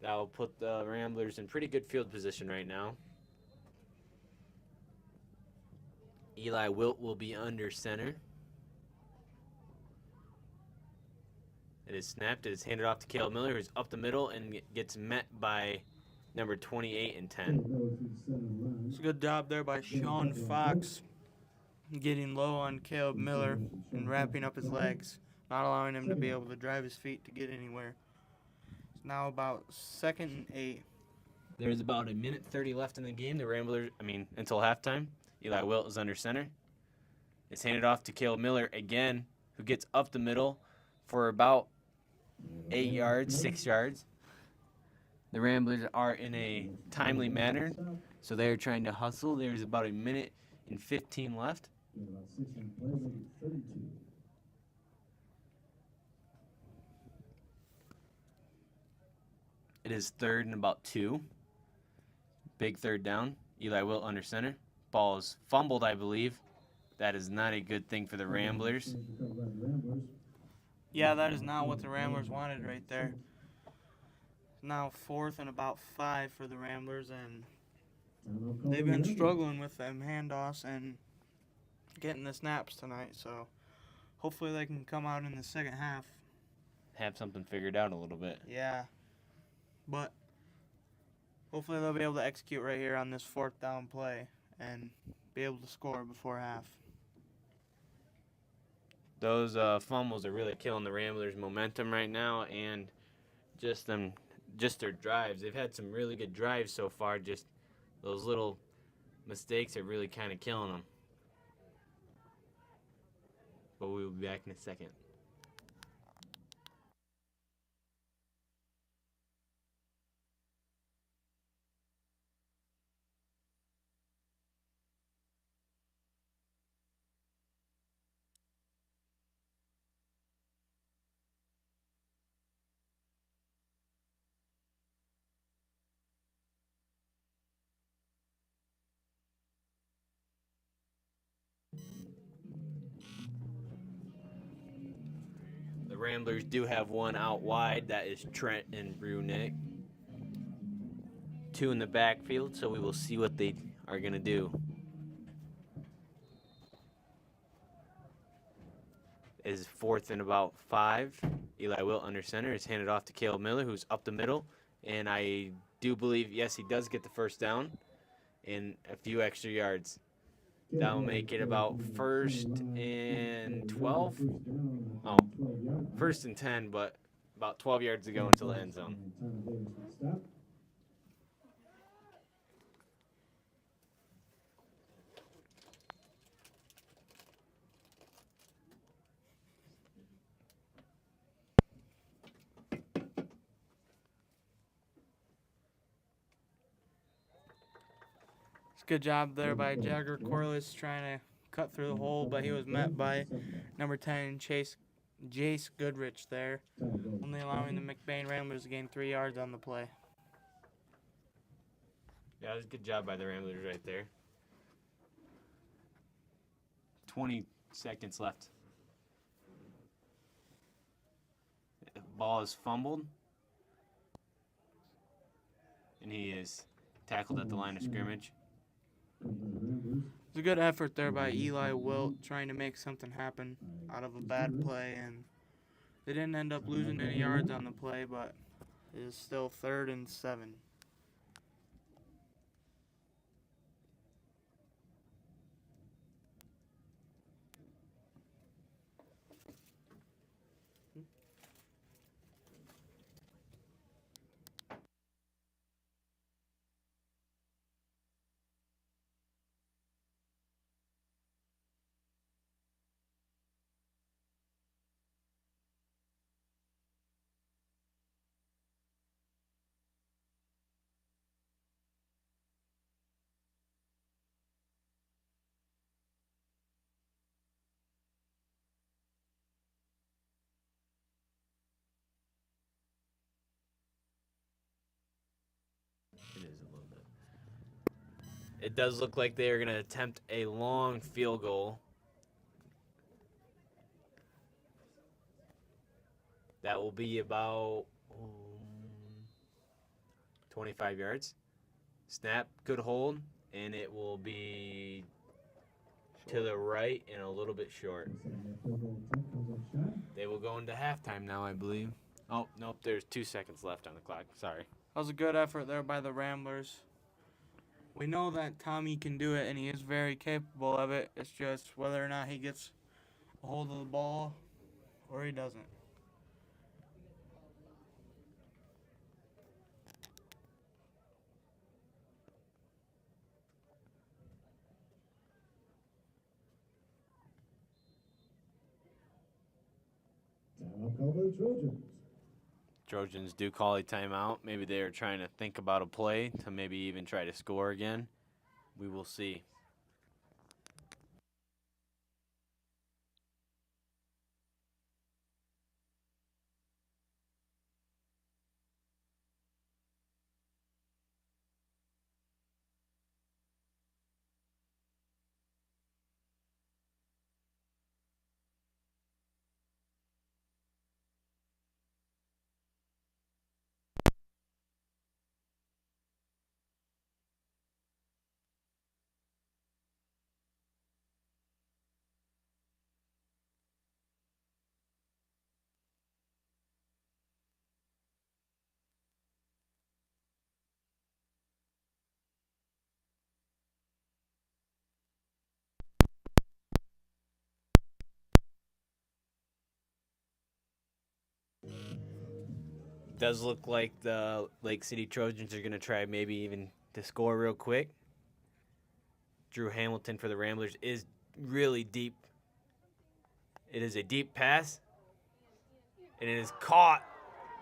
That will put the Ramblers in pretty good field position right now. Eli Wilt will be under center. It is snapped. It is handed off to Caleb Miller, who's up the middle and gets met by number 28 and 10. It's a good job there by Sean Fox, getting low on Caleb Miller and wrapping up his legs, not allowing him to be able to drive his feet to get anywhere. It's now about 2nd and 8. There's about a minute 30 left in the game. The Ramblers, until halftime. Eli Wilt is under center. It's handed off to Caleb Miller again, who gets up the middle for about 8 yards, 6 yards. The Ramblers are in a timely manner, so they're trying to hustle. There's about a minute and 15 left. It is 3rd and about 2. Big 3rd down. Eli Wilt under center. Ball is fumbled, I believe. That is not a good thing for the Ramblers. Yeah, that is not what the Ramblers wanted right there. Now 4th and about 5 for the Ramblers, and they've been struggling with them handoffs and getting the snaps tonight, so hopefully they can come out in the second half. Have something figured out a little bit. Yeah, but hopefully they'll be able to execute right here on this 4th down play and be able to score before half. Those fumbles are really killing the Ramblers' momentum right now, and just their drives. They've had some really good drives so far. Just those little mistakes are really kind of killing them. But we will be back in a second. The Ramblers do have one out wide. That is Trent and Brunick. 2 in the backfield, so we will see what they are going to do. It is 4th and about 5. Eli Wilt under center. It's handed off to Caleb Miller, who's up the middle. And I do believe, yes, he does get the first down and a few extra yards. That will make it about 1st and 12. Oh, 1st and 10, but about 12 yards to go until the end zone. Good job there by Jagger Corliss trying to cut through the hole, but he was met by number 10, Jace Goodrich there, only allowing the McBain Ramblers to gain 3 yards on the play. Yeah, it was a good job by the Ramblers right there. 20 seconds left. The ball is fumbled. And he is tackled at the line of scrimmage. It's a good effort there by Eli Wilt trying to make something happen out of a bad play, and they didn't end up losing any yards on the play, but it is still 3rd and 7. It does look like they are going to attempt a long field goal. That will be about 25 yards. Snap, good hold, and it will be to the right and a little bit short. They will go into halftime now, I believe. Oh, nope, there's 2 seconds left on the clock. Sorry. That was a good effort there by the Ramblers. We know that Tommy can do it, and he is very capable of it. It's just whether or not he gets a hold of the ball or he doesn't. Timeout called by the Trojans. Trojans do call a timeout. Maybe they are trying to think about a play to maybe even try to score again. We will see. Does look like the Lake City Trojans are going to try maybe even to score real quick. Drew Hamilton for the Ramblers is really deep. It is a deep pass, and it is caught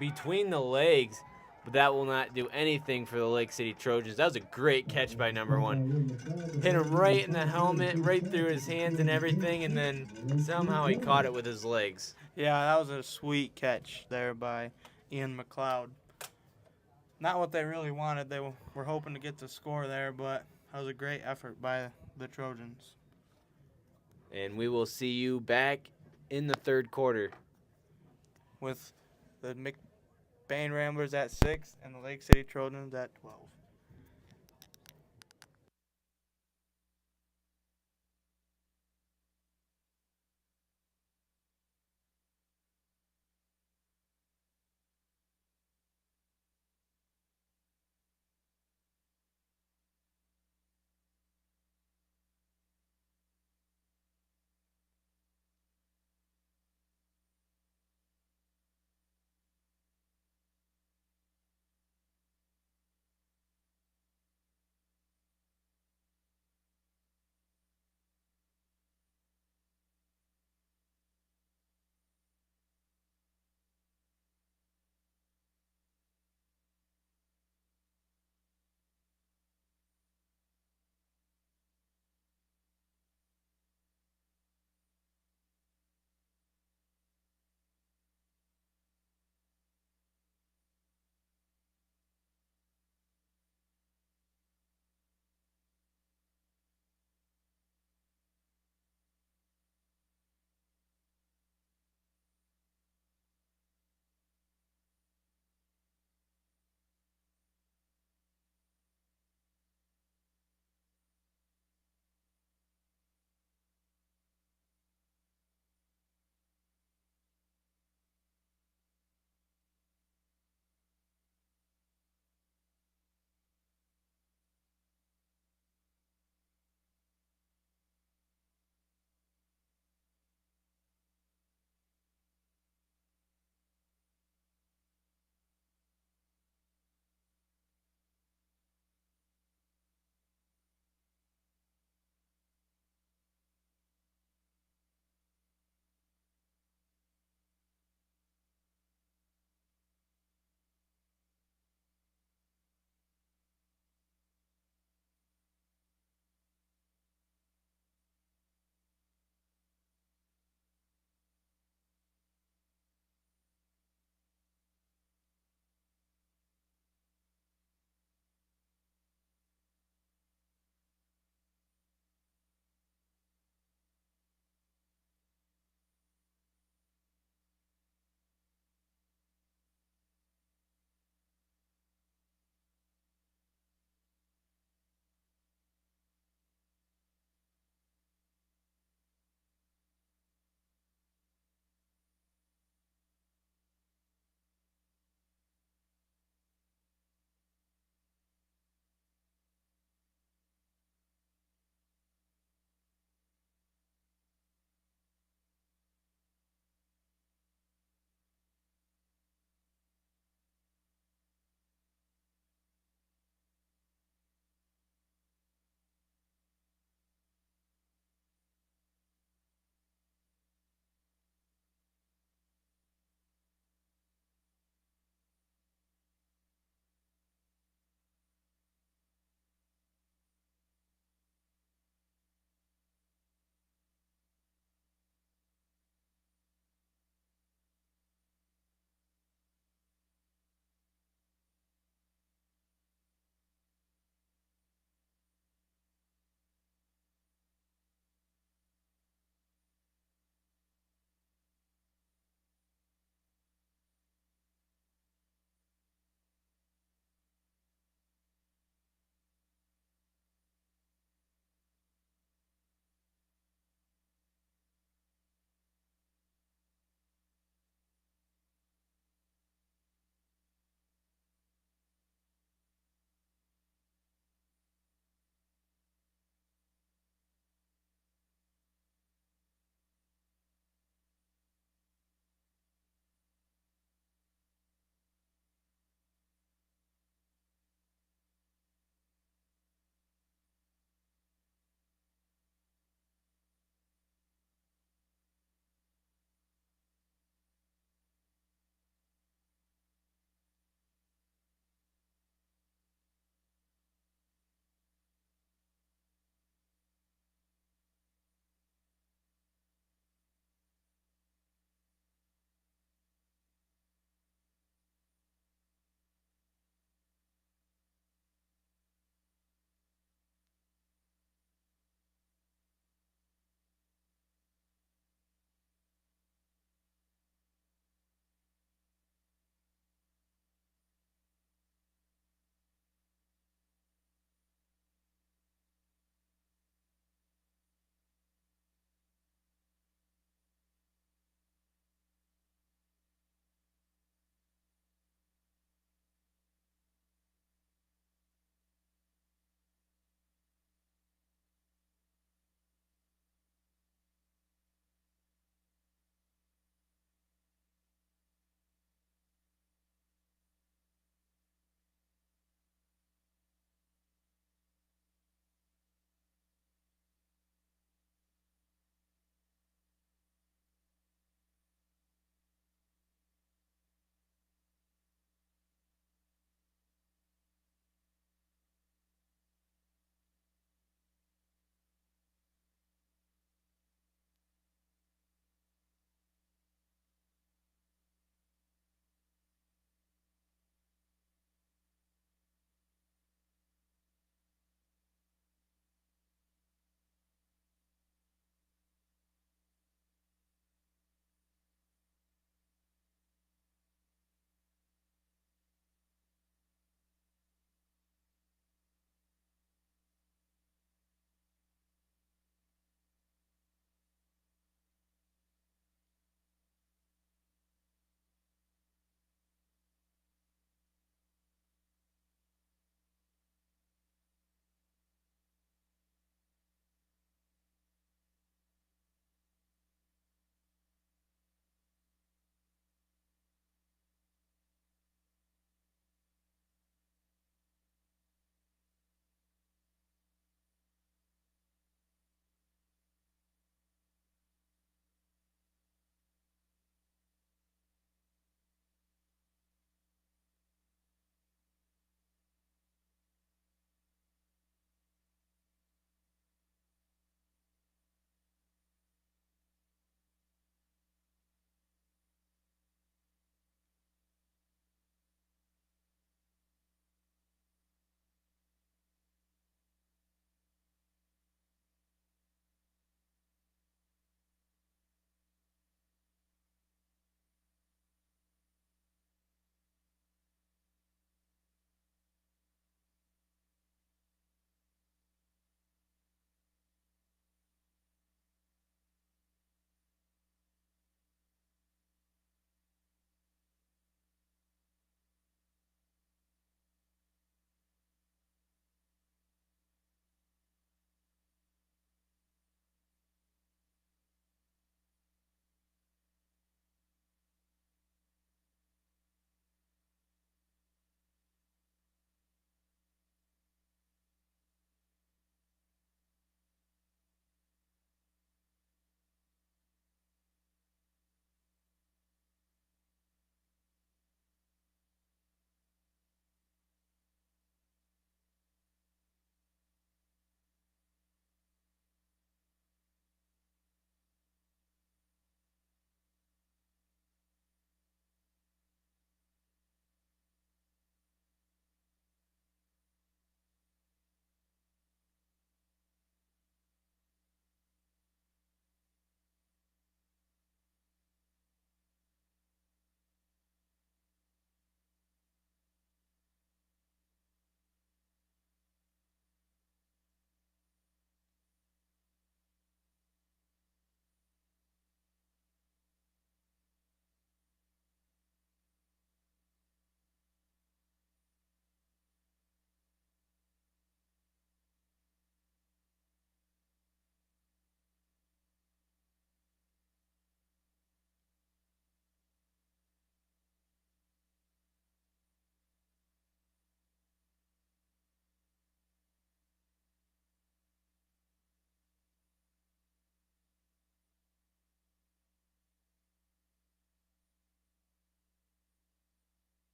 between the legs, but that will not do anything for the Lake City Trojans. That was a great catch by number 1. Hit him right in the helmet, right through his hands and everything, and then somehow he caught it with his legs. Yeah, that was a sweet catch there by Ian McLeod. Not what they really wanted. They were hoping to get the score there, but that was a great effort by the Trojans. And we will see you back in the third quarter. With the McBain Ramblers at 6 and the Lake City Trojans at 12.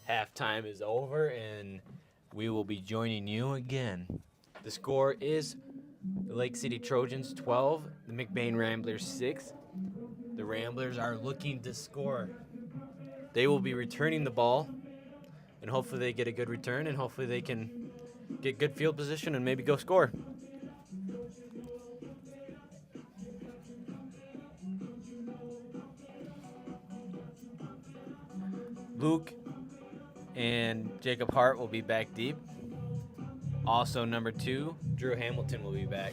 Halftime is over, and we will be joining you again. The score is the Lake City Trojans 12, the McBain Ramblers 6. The Ramblers are looking to score. They will be returning the ball, and hopefully they get a good return, and hopefully they can get good field position and maybe go score. Luke and Jacob Hart will be back deep. Also, number 2, Drew Hamilton will be back.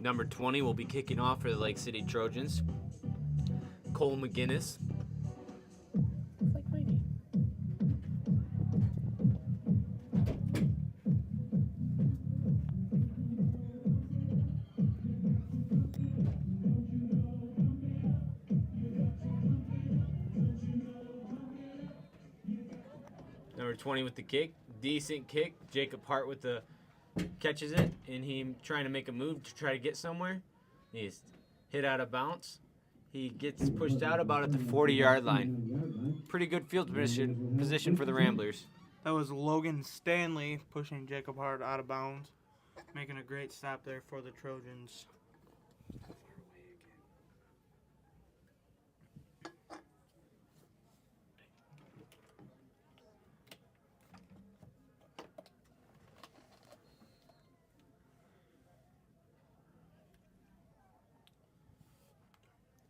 Number 20 will be kicking off for the Lake City Trojans. Cole McGinnis. Like my name. Number 20 with the kick. Decent kick. Jacob Hart with the catches it, and he trying to make a move to try to get somewhere. He's hit out of bounds. He gets pushed out about at the 40-yard line. Pretty good field position for the Ramblers. That was Logan Stanley pushing Jacob Hart out of bounds, making a great stop there for the Trojans.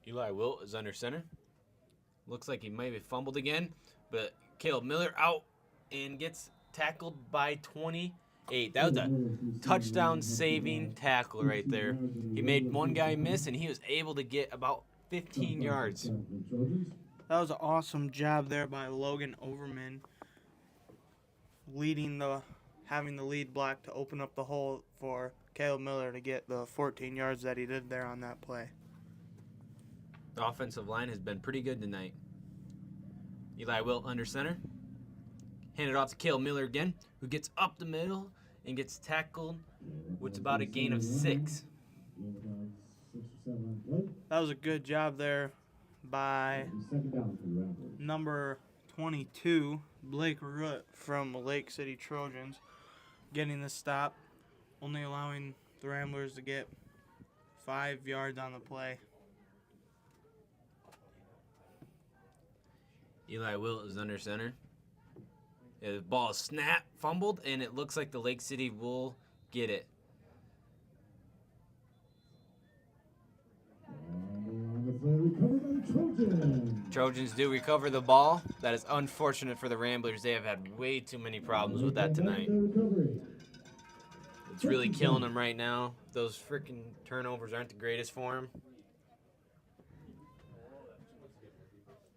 Eli Wilt is under center. Looks like he might have fumbled again, but Caleb Miller out and gets tackled by 28. That was a touchdown-saving tackle right there. He made one guy miss, and he was able to get about 15 yards. That was an awesome job there by Logan Overman, having the lead block to open up the hole for Caleb Miller to get the 14 yards that he did there on that play. The offensive line has been pretty good tonight. Eli Wilt under center. Handed off to Caleb Miller again, who gets up the middle and gets tackled with about a gain of 6. That was a good job there by number 22, Blake Root from Lake City Trojans, getting the stop, only allowing the Ramblers to get 5 yards on the play. Eli Wilt is under center. The ball is snapped, fumbled, and it looks like the Lake City will get it. Trojans do recover the ball. That is unfortunate for the Ramblers. They have had way too many problems with that tonight. It's really killing them right now. Those freaking turnovers aren't the greatest for them.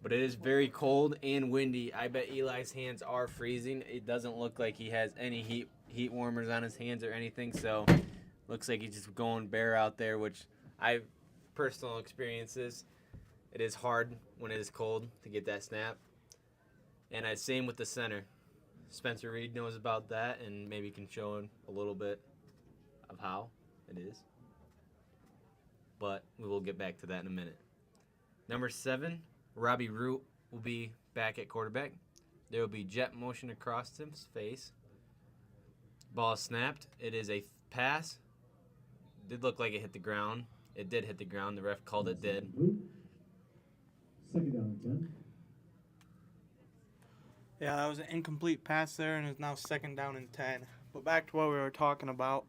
But it is very cold and windy. I bet Eli's hands are freezing. It doesn't look like he has any heat warmers on his hands or anything, so looks like he's just going bare out there, which I've personal experiences. It is hard when it is cold to get that snap. And same with the center. Spencer Reed knows about that and maybe can show him a little bit of how it is. But we will get back to that in a minute. Number 7, Robbie Root will be back at quarterback. There will be jet motion across his face. Ball snapped. It is a pass. Did look like it hit the ground. It did hit the ground. The ref called it dead. Second down, 10. Yeah, that was an incomplete pass there, and it's now 2nd down and 10. But back to what we were talking about,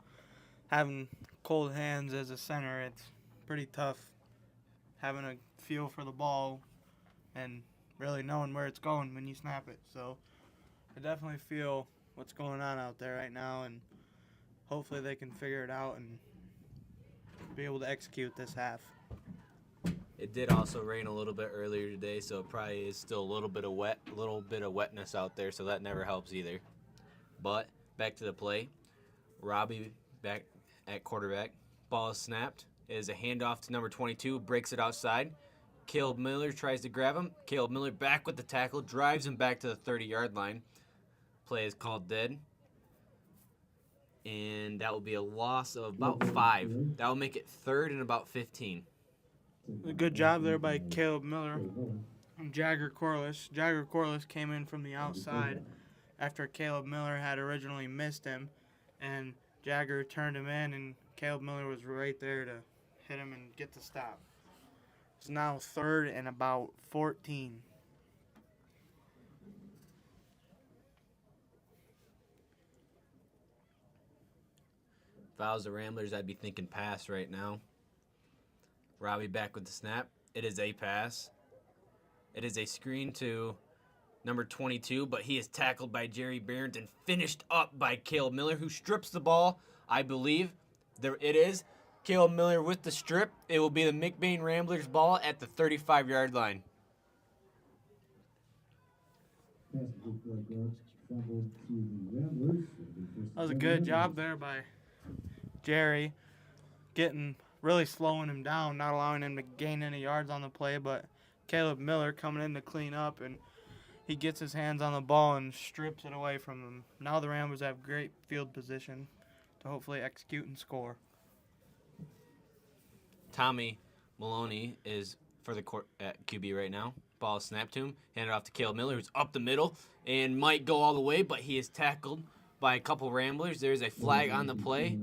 having cold hands as a center, it's pretty tough having a feel for the ball and really knowing where it's going when you snap it. So I definitely feel what's going on out there right now, and hopefully they can figure it out and be able to execute this half. It did also rain a little bit earlier today, so it probably is still a little bit of wetness out there, so that never helps either. But back to the play. Robbie back at quarterback. Ball is snapped. It is a handoff to number 22, breaks it outside. Caleb Miller tries to grab him. Caleb Miller back with the tackle, drives him back to the 30-yard line. Play is called dead. And that will be a loss of about 5. That will make it 3rd and about 15. A good job there by Caleb Miller and Jagger Corliss. Jagger Corliss came in from the outside after Caleb Miller had originally missed him, and Jagger turned him in, and Caleb Miller was right there to hit him and get the stop. It's now 3rd and about 14. If I was the Ramblers, I'd be thinking pass right now. Robbie back with the snap. It is a pass. It is a screen to number 22, but he is tackled by Jerry Behrens and finished up by Caleb Miller, who strips the ball, I believe. There it is. Caleb Miller with the strip. It will be the McBain Ramblers ball at the 35-yard line. That was a good job there by Jerry, really slowing him down, not allowing him to gain any yards on the play, but Caleb Miller coming in to clean up, and he gets his hands on the ball and strips it away from him. Now the Ramblers have great field position to hopefully execute and score. Tommy Maloney is for the at QB right now. Ball is snapped to him, handed off to Caleb Miller, who's up the middle and might go all the way, but he is tackled by a couple Ramblers. There's a flag on the play.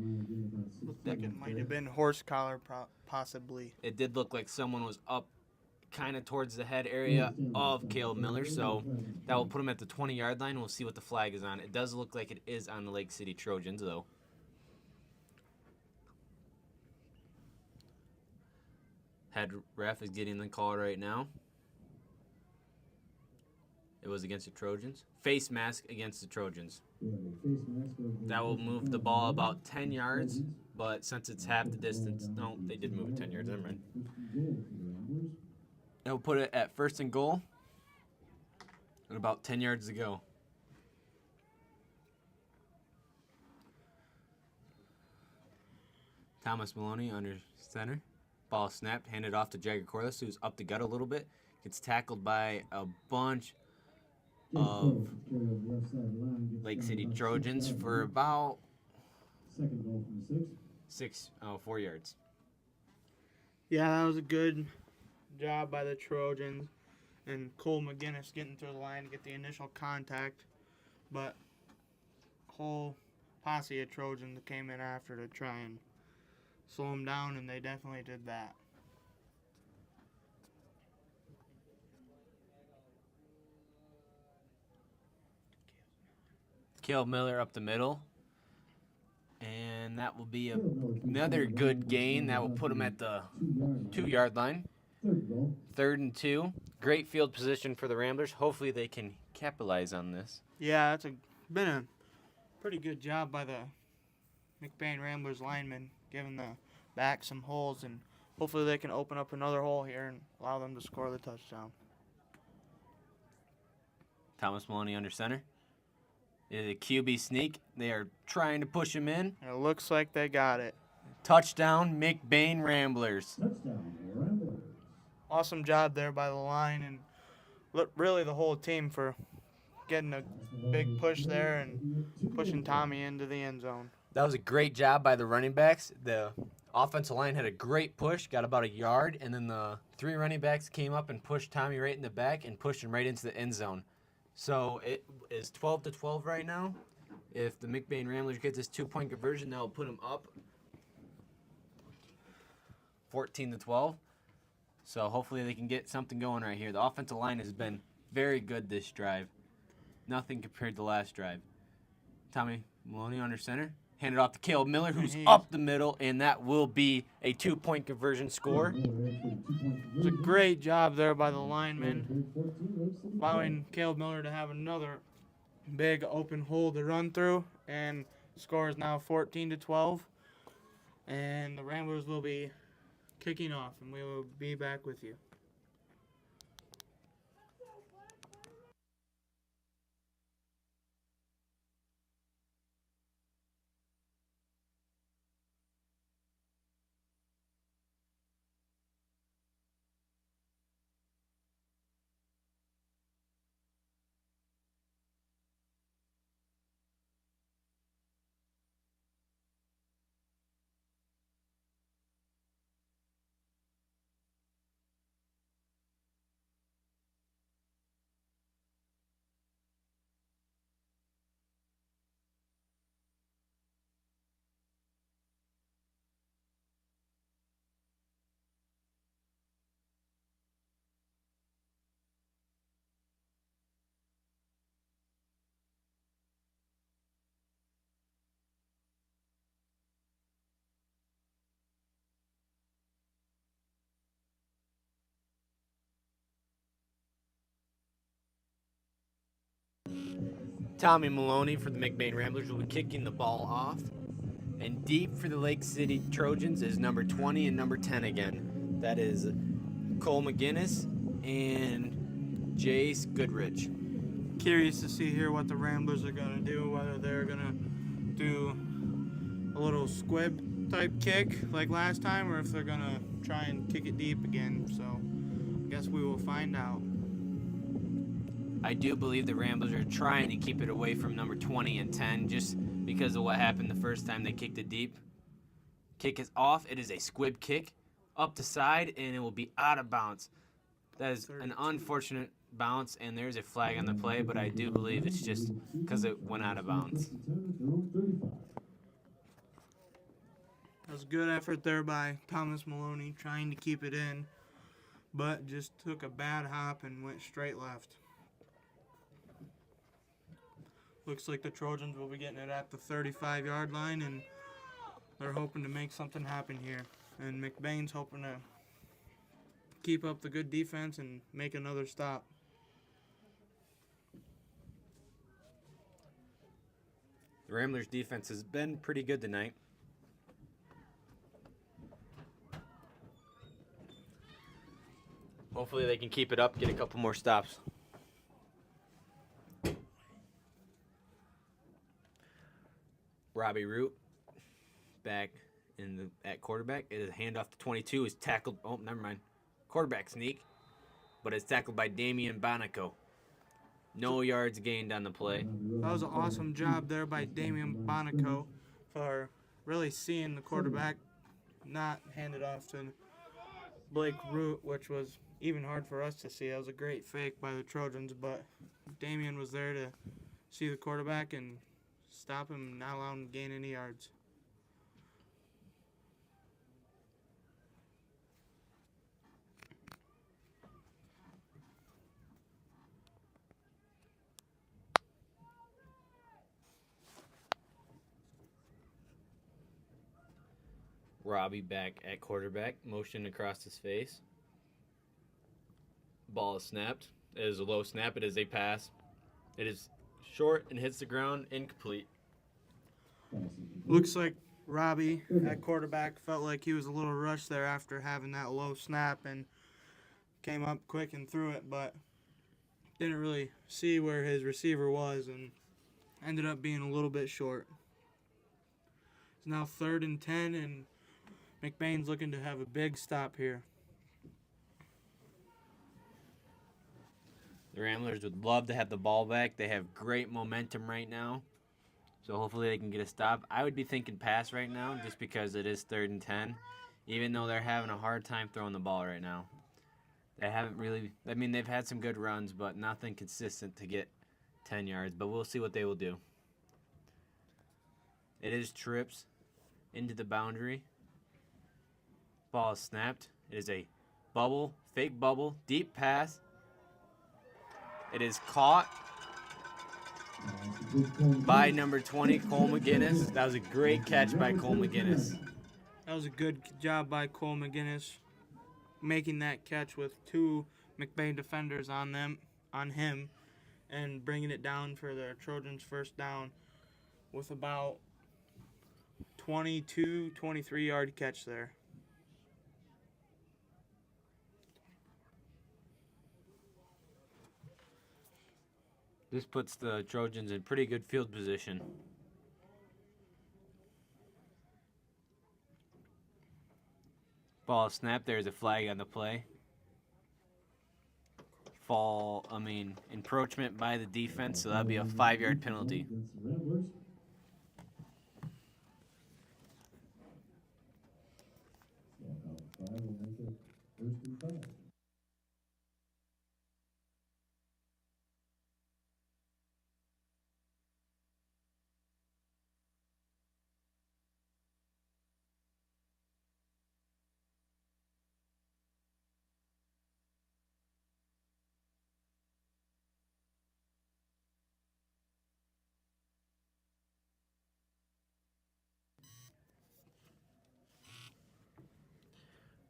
Looked like it might have been horse collar, possibly. It did look like someone was up kind of towards the head area of Caleb Miller, so that will put him at the 20-yard line. We'll see what the flag is on. It does look like it is on the Lake City Trojans, though. Head ref is getting the call right now. It was against the Trojans. Face mask against the Trojans. That will move the ball about 10 yards, but since it's half the distance, no, they did move it 10 yards. Never mind. That will put it at 1st and goal and about 10 yards to go. Thomas Maloney under center. Ball snapped, handed off to Jagger Corliss, who's up the gut a little bit. Gets tackled by a bunch of Lake City Trojans for about 4 yards. Yeah, that was a good job by the Trojans and Cole McGinnis getting through the line to get the initial contact, but whole posse of Trojans came in after to try and slow him down, and they definitely did that. Caleb Miller up the middle. And that will be another good gain. That will put him at the 2-yard line. 3rd and 2. Great field position for the Ramblers. Hopefully they can capitalize on this. Yeah, it's been a pretty good job by the McBain Ramblers linemen, giving the back some holes, and hopefully they can open up another hole here and allow them to score the touchdown. Thomas Maloney under center. It is a QB sneak. They are trying to push him in. And it looks like they got it. Touchdown, McBain Ramblers. Awesome job there by the line and really the whole team for getting a big push there and pushing Tommy into the end zone. That was a great job by the running backs. The offensive line had a great push, got about a yard, and then the 3 running backs came up and pushed Tommy right in the back and pushed him right into the end zone. So it is 12-12 right now. If the McBain Ramblers get this 2-point conversion, that will put them up 14-12. So hopefully they can get something going right here. The offensive line has been very good this drive. Nothing compared to last drive. Tommy Maloney under center. Handed off to Caleb Miller, who's up the middle, and that will be a 2-point conversion score. It was a great job there by the linemen, allowing Caleb Miller to have another big open hole to run through, and the score is now 14-12. And the Ramblers will be kicking off, and we will be back with you. Tommy Maloney for the McBain Ramblers will be kicking the ball off. And deep for the Lake City Trojans is number 20 and number 10 again. That is Cole McGinnis and Jace Goodrich. Curious to see here what the Ramblers are going to do, whether they're going to do a little squib type kick like last time, or if they're going to try and kick it deep again. So I guess we will find out. I do believe the Ramblers are trying to keep it away from number 20 and 10 just because of what happened the first time they kicked it deep. Kick is off. It is a squib kick up the side, and it will be out of bounds. That is an unfortunate bounce, and there's a flag on the play, but I do believe it's just because it went out of bounds. That was a good effort there by Thomas Maloney trying to keep it in, but just took a bad hop and went straight left. Looks like the Trojans will be getting it at the 35-yard line, and they're hoping to make something happen here. And McBain's hoping to keep up the good defense and make another stop. The Ramblers' defense has been pretty good tonight. Hopefully they can keep it up, get a couple more stops. Robbie Root back at quarterback. It is a handoff to 22. Is tackled. Oh, never mind. Quarterback sneak. But it's tackled by Damian Bonico. No yards gained on the play. That was an awesome job there by Damian Bonico for really seeing the quarterback not hand it off to Blake Root, which was even hard for us to see. That was a great fake by the Trojans, but Damian was there to see the quarterback and stop him and not allow him to gain any yards. Robbie back at quarterback, motion across his face. Ball is snapped. It is a low snap. It is a pass. It is short and hits the ground, incomplete. Looks like Robbie at quarterback felt like he was a little rushed there after having that low snap and came up quick and threw it, but didn't really see where his receiver was and ended up being a little bit short. It's now 3rd and 10, and McBain's looking to have a big stop here. The Ramblers would love to have the ball back. They have great momentum right now. So hopefully they can get a stop. I would be thinking pass right now just because it is 3rd and 10, even though they're having a hard time throwing the ball right now. They haven't really, I mean, they've had some good runs, but nothing consistent to get 10 yards. But we'll see what they will do. It is trips into the boundary. Ball is snapped. It is a bubble, fake bubble, deep pass. It is caught by number 20, Cole McGinnis. That was a great catch by Cole McGinnis. That was a good job by Cole McGinnis, making that catch with 2 McBain defenders on him, and bringing it down for the Trojans' first down with about 22, 23-yard catch there. This puts the Trojans in pretty good field position. Ball snap. There's a flag on the play. Encroachment by the defense, so that'd be a 5-yard penalty.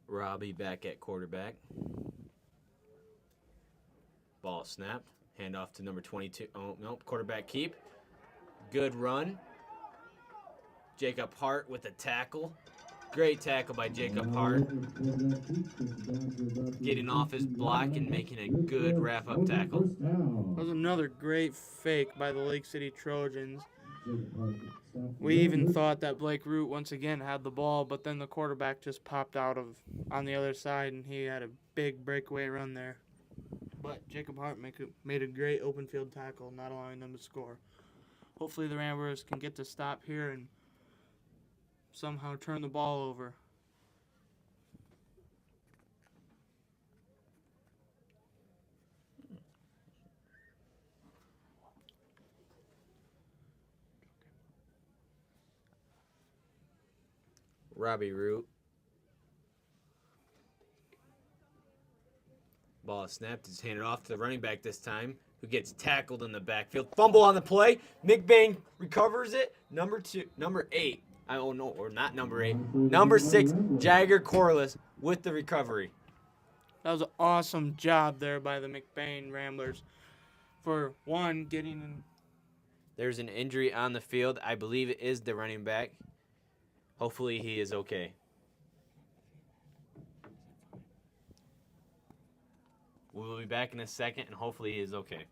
Robbie back at quarterback. Ball snapped. Handoff to number 22. Oh, nope. Quarterback keep. Good run. Jacob Hart with a tackle. Great tackle by Jacob Hart. Getting off his block and making a good wrap-up tackle. That was another great fake by the Lake City Trojans. We even thought that Blake Root once again had the ball, but then the quarterback just popped out on the other side, and he had a big breakaway run there. But Jacob Hart made a great open field tackle, not allowing them to score. Hopefully the Ramblers can get to stop here and somehow turn the ball over. Robbie Root. Ball is snapped. It's handed off to the running back this time, who gets tackled in the backfield. Fumble on the play. McBain recovers it. Number 8. Number 6, Jagger Corliss with the recovery. That was an awesome job there by the McBain Ramblers. For one, getting in. There's an injury on the field. I believe it is the running back. Hopefully he is okay. We'll be back in a second, and hopefully he is okay.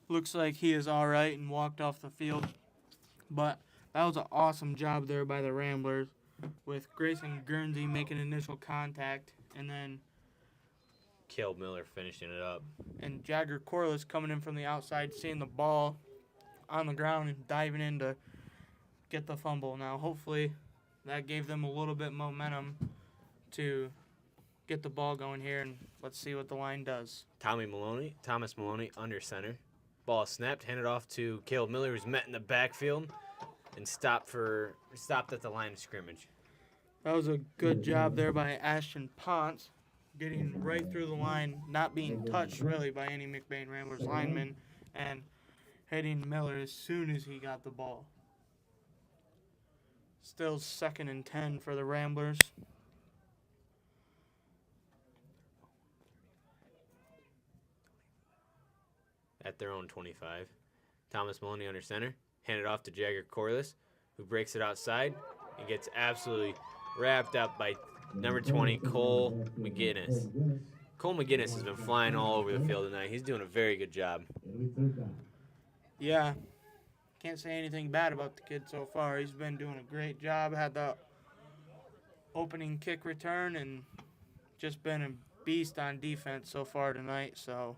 Looks like he is all right and walked off the field. But that was an awesome job there by the Ramblers, with Grayson Guernsey making initial contact, and then Caleb Miller finishing it up. And Jagger Corliss coming in from the outside, seeing the ball on the ground and diving in to get the fumble. Now, hopefully, that gave them a little bit momentum to get the ball going here, and let's see what the line does. Thomas Maloney under center. Ball snapped, handed off to Caleb Miller, who's met in the backfield and stopped at the line of scrimmage. That was a good job there by Ashton Ponce, getting right through the line, not being touched really by any McBain Ramblers lineman, and hitting Miller as soon as he got the ball. Still 2nd and 10 for the Ramblers. At their own 25. Thomas Maloney under center. Handed off to Jagger Corliss, who breaks it outside and gets absolutely wrapped up by number 20, Cole McGinnis. Cole McGinnis has been flying all over the field tonight. He's doing a very good job. Yeah, can't say anything bad about the kid so far. He's been doing a great job. Had the opening kick return and just been a beast on defense so far tonight. So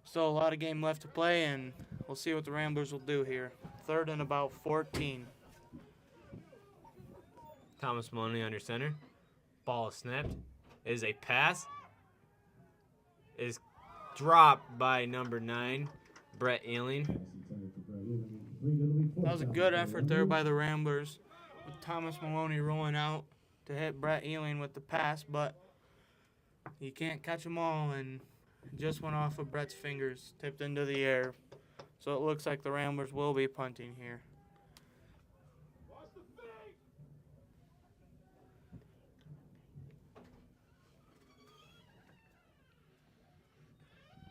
still a lot of game left to play, and we'll see what the Ramblers will do here. 3rd and about 14. Thomas Maloney under center. Ball is snapped. It is a pass. It is dropped by number 9, Brett Ealing. That was a good effort there by the Ramblers, with Thomas Maloney rolling out to hit Brett Ealing with the pass, but you can't catch them all, and Just went off of Brett's fingers, tipped into the air. So it looks like the Ramblers will be punting here. Oh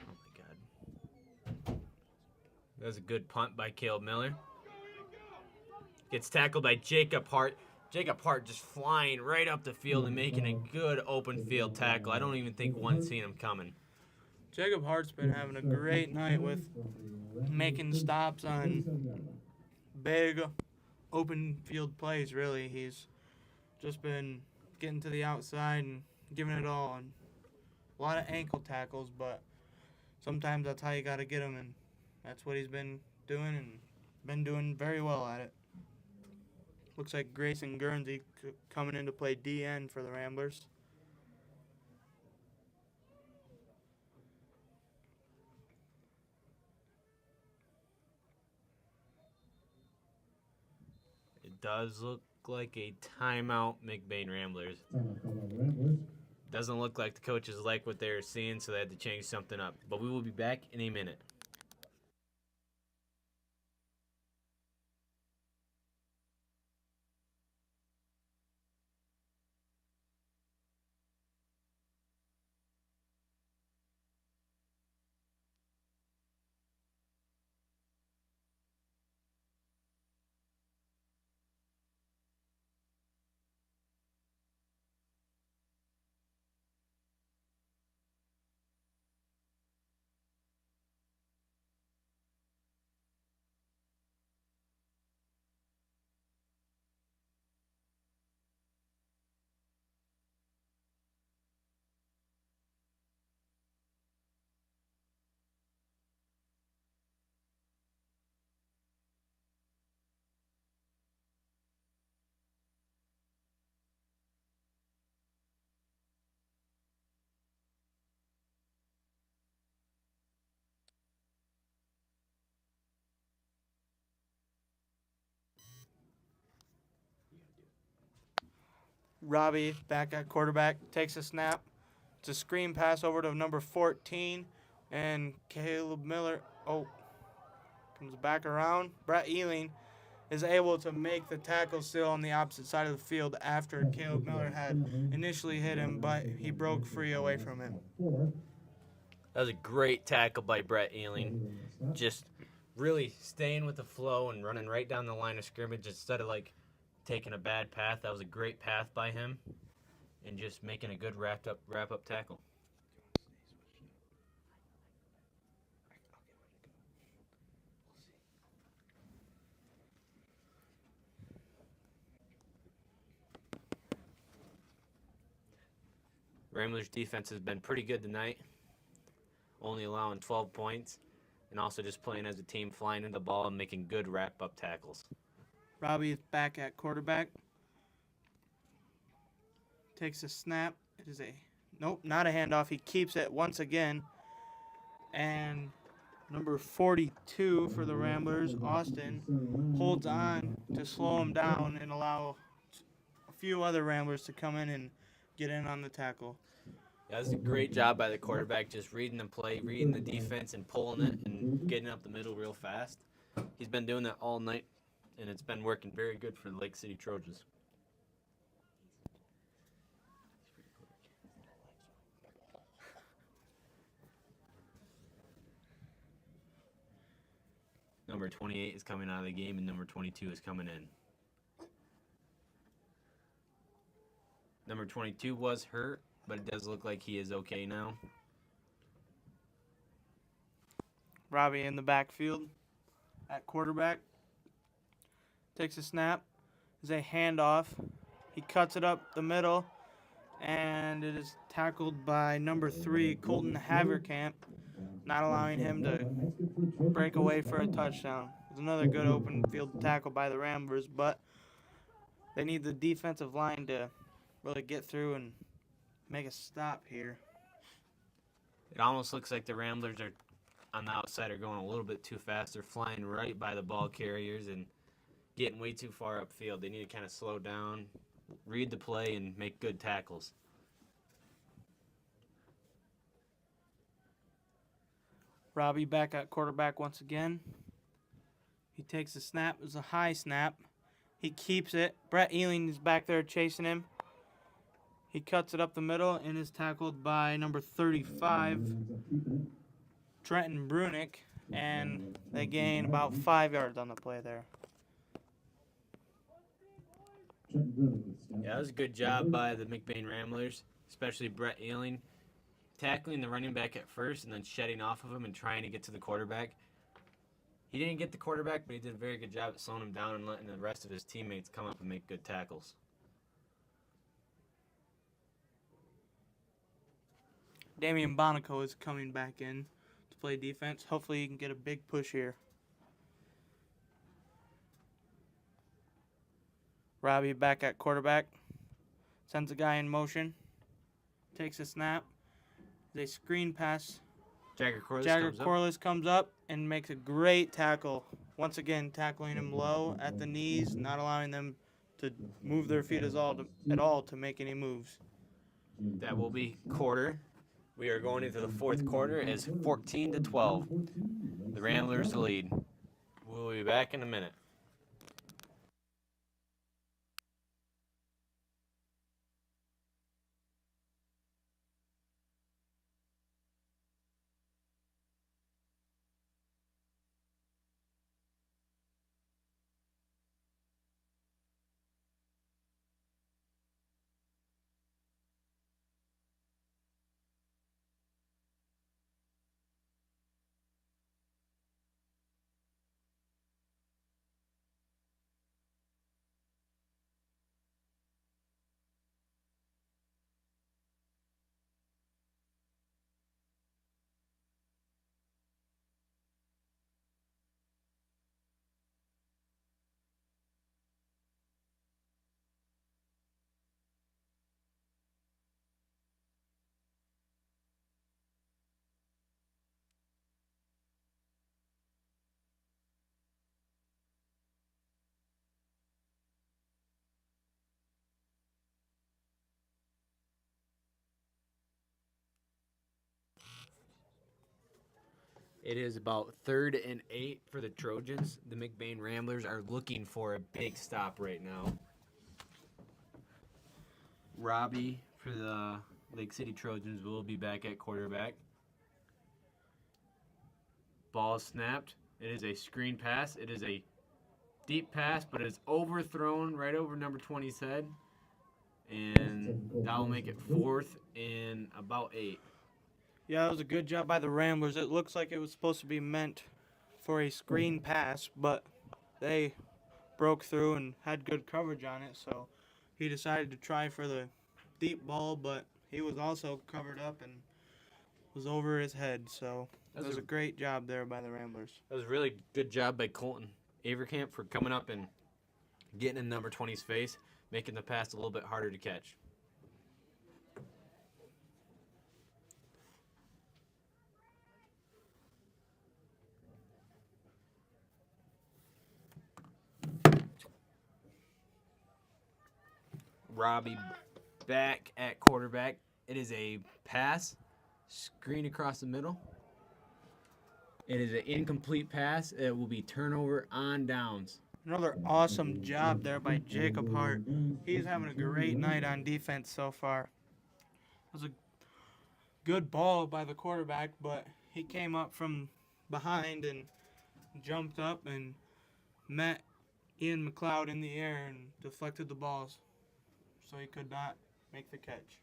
my God. That was a good punt by Caleb Miller. Gets tackled by Jacob Hart. Jacob Hart just flying right up the field and making a good open field tackle. I don't even think one seen him coming. Jacob Hart's been having a great night with making stops on big open field plays, really. He's just been getting to the outside and giving it all. And a lot of ankle tackles, but sometimes that's how you got to get him, and that's what he's been doing and been doing very well at it. Looks like Grayson Guernsey coming in to play DN for the Ramblers. It does look like a timeout, McBain Ramblers. Doesn't look like the coaches like what they're seeing, so they had to change something up. But we will be back in a minute. Robbie back at quarterback, takes a snap. It's a screen pass over to number 14, and Caleb Miller, comes back around. Brett Ealing is able to make the tackle still on the opposite side of the field after Caleb Miller had initially hit him, but he broke free away from him. That was a great tackle by Brett Ealing. Just really staying with the flow and running right down the line of scrimmage instead of taking a bad path. That was a great path by him, and just making a good wrap up tackle. Ramblers defense has been pretty good tonight, only allowing 12 points, and also just playing as a team, flying into the ball and making good wrap up tackles. Robbie is back at quarterback. Takes a snap. It is not a handoff. He keeps it once again. And number 42 for the Ramblers, Austin, holds on to slow him down and allow a few other Ramblers to come in and get in on the tackle. Yeah, that was a great job by the quarterback, just reading the play, reading the defense, and pulling it and getting up the middle real fast. He's been doing that all night, and it's been working very good for the Lake City Trojans. Number 28 is coming out of the game, and number 22 is coming in. Number 22 was hurt, but it does look like he is okay now. Robbie in the backfield at quarterback. Takes a snap. Is a handoff. He cuts it up the middle, and it is tackled by number 3, Colton Haverkamp, not allowing him to break away for a touchdown. It's another good open field tackle by the Ramblers, but they need the defensive line to really get through and make a stop here. It almost looks like the Ramblers are on the outside are going a little bit too fast. They're flying right by the ball carriers and getting way too far upfield. They need to kind of slow down, read the play, and make good tackles. Robbie back at quarterback once again. He takes a snap. It's a high snap. He keeps it. Brett Ealing is back there chasing him. He cuts it up the middle and is tackled by number 35, Trenton Brunick, and they gain about 5 yards on the play there. Yeah, that was a good job by the McBain Ramblers, especially Brett Ealing, tackling the running back at first and then shedding off of him and trying to get to the quarterback. He didn't get the quarterback, but he did a very good job at slowing him down and letting the rest of his teammates come up and make good tackles. Damian Bonico is coming back in to play defense. Hopefully he can get a big push here. Robbie back at quarterback. Sends a guy in motion. Takes a snap. They screen pass. Jagger Corliss comes up and makes a great tackle. Once again, tackling him low at the knees, not allowing them to move their feet at all to make any moves. That will be quarter. We are going into the fourth quarter as 14-12. The Ramblers lead. We'll be back in a minute. It is about 3rd and 8 for the Trojans. The McBain Ramblers are looking for a big stop right now. Robbie for the Lake City Trojans will be back at quarterback. Ball snapped. It is a screen pass. It is a deep pass, but it's overthrown right over number 20's head. And that will make it 4th and about 8. Yeah, that was a good job by the Ramblers. It looks like it was supposed to be meant for a screen pass, but they broke through and had good coverage on it, so he decided to try for the deep ball, but he was also covered up and was over his head, so that was a great job there by the Ramblers. That was a really good job by Colton Avercamp for coming up and getting in number 20's face, making the pass a little bit harder to catch. Robbie back at quarterback. It is a pass, screen across the middle. It is an incomplete pass. It will be turnover on downs. Another awesome job there by Jacob Hart. He's having a great night on defense so far. It was a good ball by the quarterback, but he came up from behind and jumped up and met Ian McLeod in the air and deflected the balls, so he could not make the catch.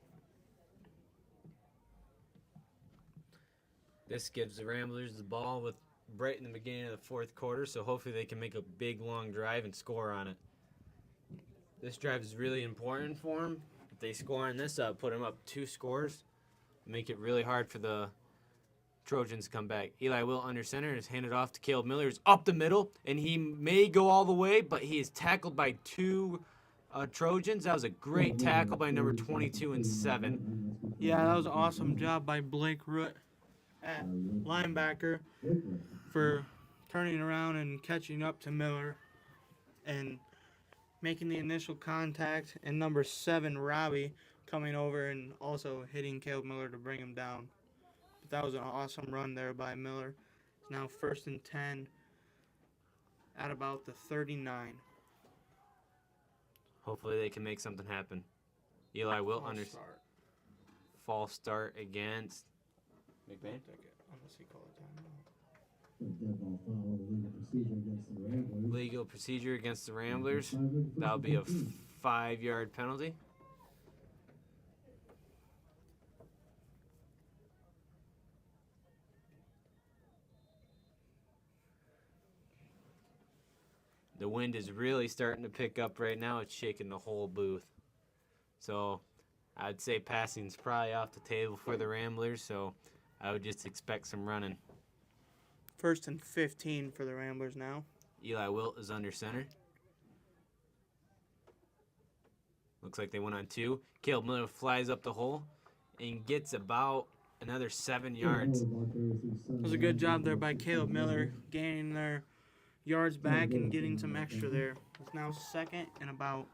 This gives the Ramblers the ball with right in the beginning of the fourth quarter, so hopefully they can make a big, long drive and score on it. This drive is really important for them. If they score on this, put them up 2 scores, make it really hard for the Trojans to come back. Eli Will under center is handed off to Caleb Miller. He's up the middle, and he may go all the way, but he is tackled by 2 Trojans. That was a great tackle by number 22 and 7. Yeah, that was an awesome job by Blake Root at linebacker for turning around and catching up to Miller and making the initial contact, and number 7, Robbie, coming over and also hitting Caleb Miller to bring him down. that was an awesome run there by Miller. It's now 1st and 10 at about the 39. Hopefully they can make something happen. Eli Wilt under Start. false start against McBain. Unless he called a timeout. Legal procedure against the Ramblers. That'll be a 5-yard penalty. The wind is really starting to pick up right now. It's shaking the whole booth. So I'd say passing's probably off the table for the Ramblers, so I would just expect some running. 1st and 15 for the Ramblers now. Eli Wilt is under center. Looks like they went on 2. Caleb Miller flies up the hole and gets about another 7 yards. It was a good job there by Caleb Miller, gaining their yards back and getting some extra there. It's now 2nd and about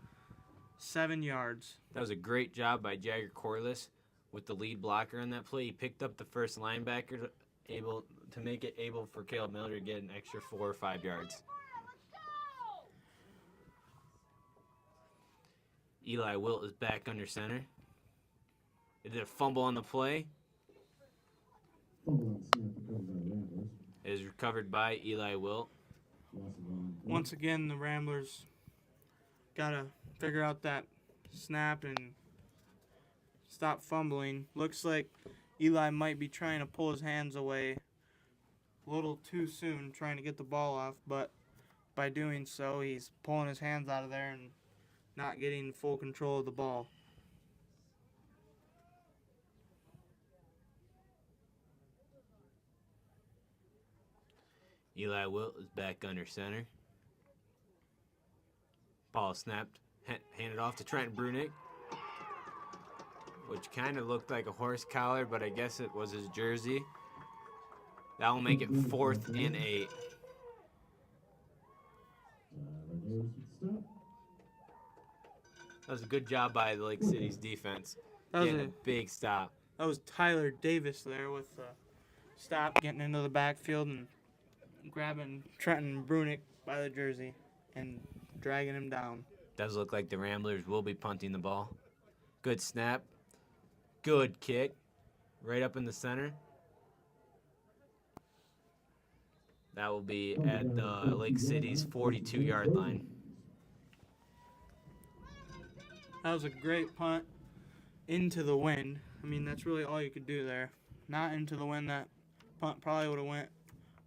7 yards. That was a great job by Jagger Corliss with the lead blocker on that play. He picked up the first linebacker, able to make it able for Caleb Miller to get an extra 4 or 5 yards. Eli Wilt is back under center. They did a fumble on the play. It is recovered by Eli Wilt. Once again, the Ramblers got to figure out that snap and stop fumbling. Looks like Eli might be trying to pull his hands away a little too soon, trying to get the ball off, but by doing so, he's pulling his hands out of there and not getting full control of the ball. Eli Wilt is back under center. Ball snapped, handed off to Trent Brunick, which kind of looked like a horse collar, but I guess it was his jersey. That will make it 4th and 8. That was a good job by the Lake City's defense. Getting a big stop. That was Tyler Davis there with the stop, getting into the backfield and grabbing Trenton Brunick by the jersey and dragging him down. Does look like the Ramblers will be punting the ball. Good snap. Good kick. Right up in the center. That will be at the Lake City's 42-yard line. That was a great punt into the wind. I mean, that's really all you could do there. Not into the wind. That punt probably would have went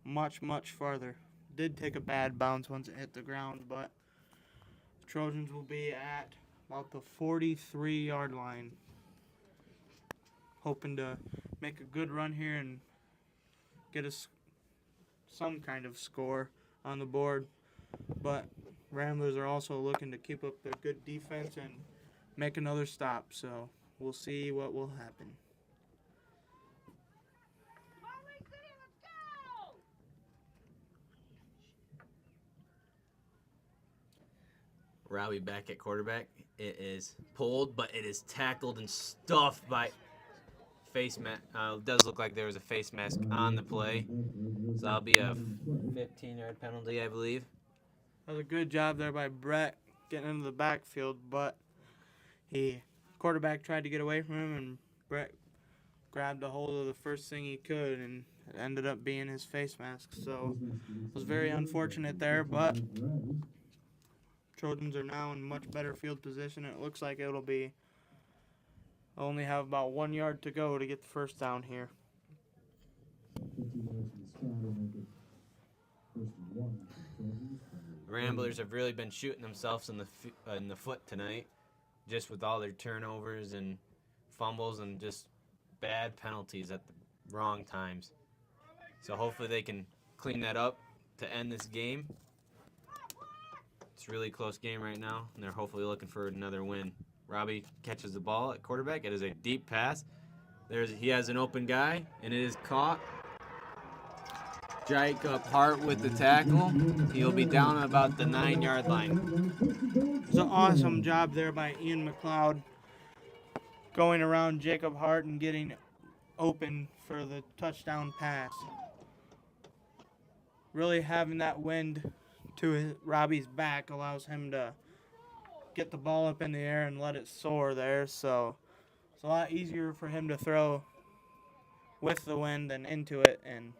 much, much farther. Did take a bad bounce once it hit the ground, but the Trojans will be at about the 43-yard line. Hoping to make a good run here and get us some kind of score on the board. But Ramblers are also looking to keep up their good defense and make another stop. So we'll see what will happen. Rowie back at quarterback. It is pulled, but it is tackled and stuffed by face mask. It does look like there was a face mask on the play. So that'll be a 15-yard penalty, I believe. That was a good job there by Brett getting into the backfield, but quarterback tried to get away from him, and Brett grabbed a hold of the first thing he could, and it ended up being his face mask. So it was very unfortunate there, but Trojans are now in much better field position. It looks like it'll be only have about 1 yard to go to get the first down here. Ramblers have really been shooting themselves in the foot tonight, just with all their turnovers and fumbles and just bad penalties at the wrong times. So hopefully they can clean that up to end this game. It's a really close game right now, and they're hopefully looking for another win. Robbie catches the ball at quarterback. It is a deep pass. He has an open guy, and it is caught. Jacob Hart with the tackle. He'll be down at about the 9-yard line. It's an awesome job there by Ian McLeod going around Jacob Hart and getting open for the touchdown pass. Really having that wind to Robbie's back allows him to get the ball up in the air and let it soar there. So it's a lot easier for him to throw with the wind than into it. And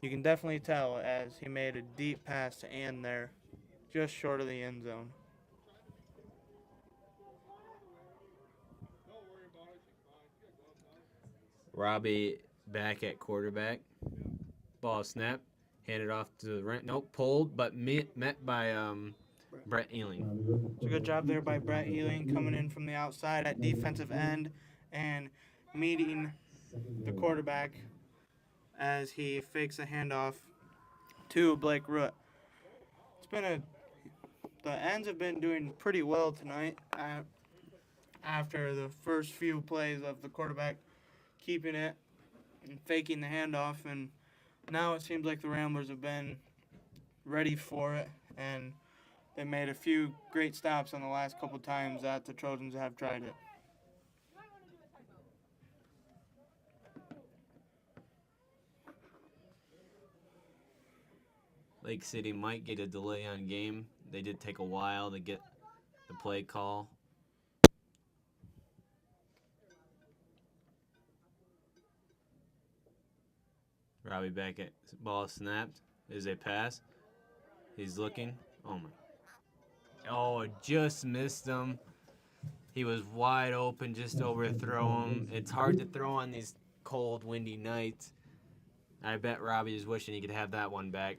you can definitely tell as he made a deep pass to Ann there, just short of the end zone. Robbie back at quarterback. Ball snap. Handed off to the right. Nope, pulled, but met by Brett Ealing. It's a good job there by Brett Ealing coming in from the outside at defensive end and meeting the quarterback as he fakes a handoff to Blake Root. The ends have been doing pretty well tonight after the first few plays of the quarterback keeping it and faking the handoff, and now it seems like the Ramblers have been ready for it, and they made a few great stops on the last couple times that the Trojans have tried it. Lake City might get a delay on game. They did take a while to get the play call. Robbie back at ball snapped. Is a pass. He's looking. Oh my. Oh, it just missed him. He was wide open, just overthrow him. It's hard to throw on these cold, windy nights. I bet Robbie is wishing he could have that one back.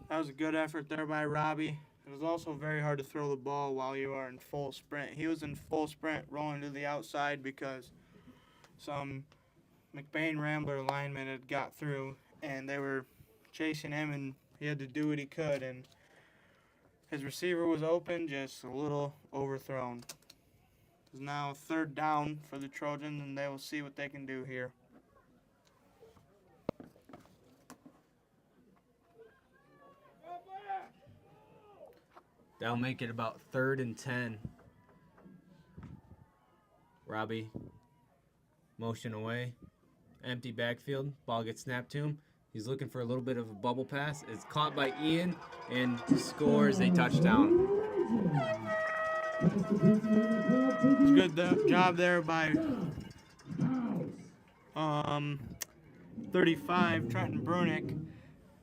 That was a good effort there by Robbie. It was also very hard to throw the ball while you are in full sprint. He was in full sprint rolling to the outside because some McBain Rambler linemen had got through and they were chasing him, and he had to do what he could, and his receiver was open, just a little overthrown. It's now third down for the Trojans, and they will see what they can do here. They'll make it about 3rd and 10. Robbie, motion away. Empty backfield. Ball gets snapped to him. He's looking for a little bit of a bubble pass. It's caught by Ian and scores a touchdown. It's a good job there by 35, Trenton Brunick,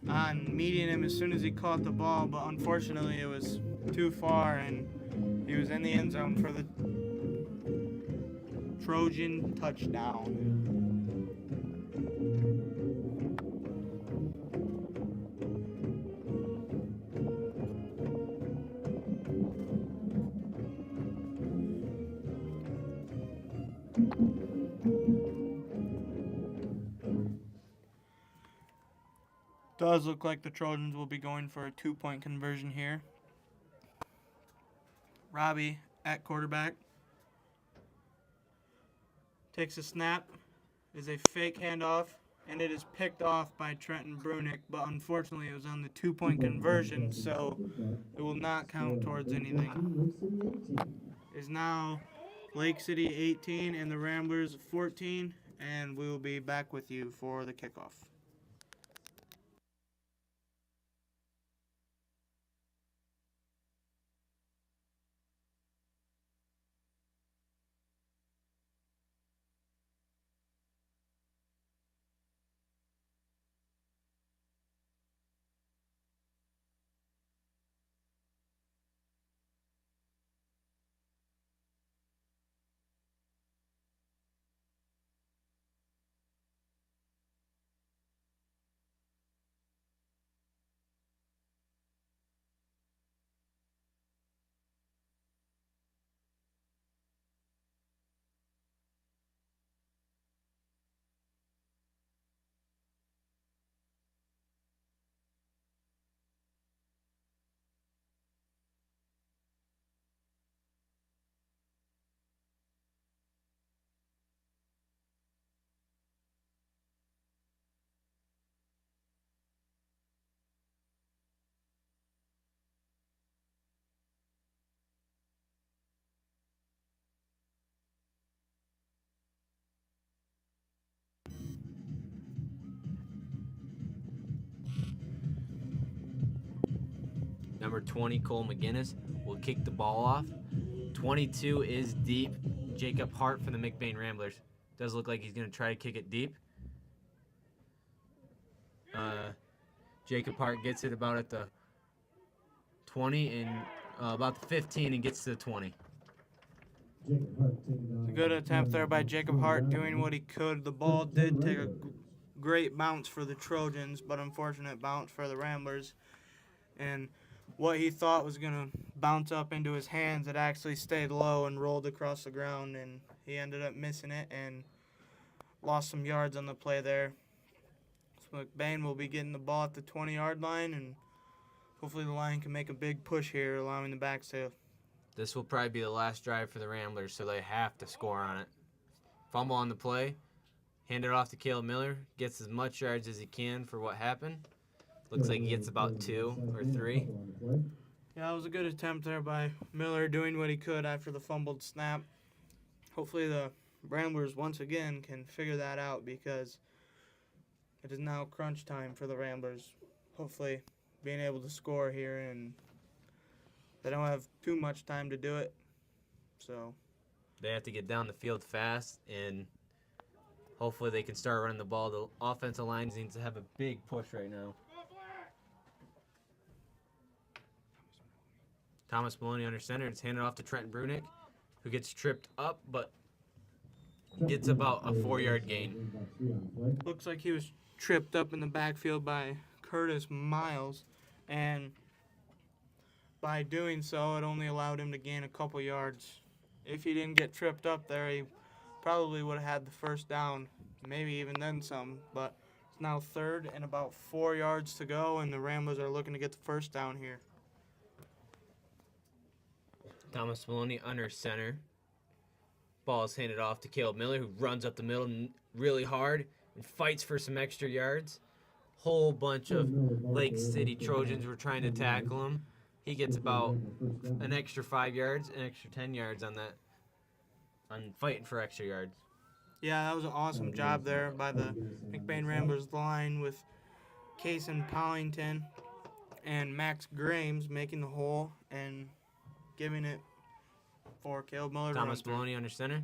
on meeting him as soon as he caught the ball, but unfortunately it was too far and he was in the end zone for the Trojan touchdown. Does look like the Trojans will be going for a 2-point conversion here. Robbie at quarterback. Takes a snap. Is a fake handoff, and it is picked off by Trenton Brunick, but unfortunately it was on the 2-point conversion, so it will not count towards anything. It is now Lake City 18 and the Ramblers 14, and we will be back with you for the kickoff. Number 20, Cole McGinnis, will kick the ball off. 22 is deep. Jacob Hart from the McBain Ramblers. Does look like he's going to try to kick it deep. Jacob Hart gets it about at the 20 and about the 15 and gets to the 20. A good attempt there by Jacob Hart, doing what he could. The ball did take a great bounce for the Trojans, but unfortunate bounce for the Ramblers. And what he thought was going to bounce up into his hands, it actually stayed low and rolled across the ground, and he ended up missing it and lost some yards on the play there. So McBain will be getting the ball at the 20-yard line, and hopefully the line can make a big push here, allowing the backs to. This will probably be the last drive for the Ramblers, so they have to score on it. Fumble on the play. Hand it off to Caleb Miller. Gets as much yards as he can for what happened. Looks like he gets about 2 or 3. Yeah, it was a good attempt there by Miller, doing what he could after the fumbled snap. Hopefully the Ramblers once again can figure that out, because it is now crunch time for the Ramblers. Hopefully being able to score here, and they don't have too much time to do it. So They have to get down the field fast, and hopefully they can start running the ball. The offensive line needs to have a big push right now. Thomas Maloney under center. It's handed off to Trent Brunick, who gets tripped up, but gets about a 4-yard gain. looks like he was tripped up in the backfield by Curtis Miles, and by doing so, it only allowed him to gain a couple yards. If he didn't get tripped up there, he probably would have had the first down, maybe even then some. But it's now 3rd and about 4 yards to go, and the Ramblers are looking to get the first down here. Thomas Maloney under center. Ball is handed off to Caleb Miller, who runs up the middle really hard and fights for some extra yards. Whole bunch of Lake City Trojans were trying to tackle him. He gets about an extra 5 yards, an extra 10 yards on that, on fighting for extra yards. Yeah, that was an awesome job there by the McBain Ramblers line, with Kason Powington and Max Grames making the hole and giving it for Caleb Miller. Thomas Maloney under center.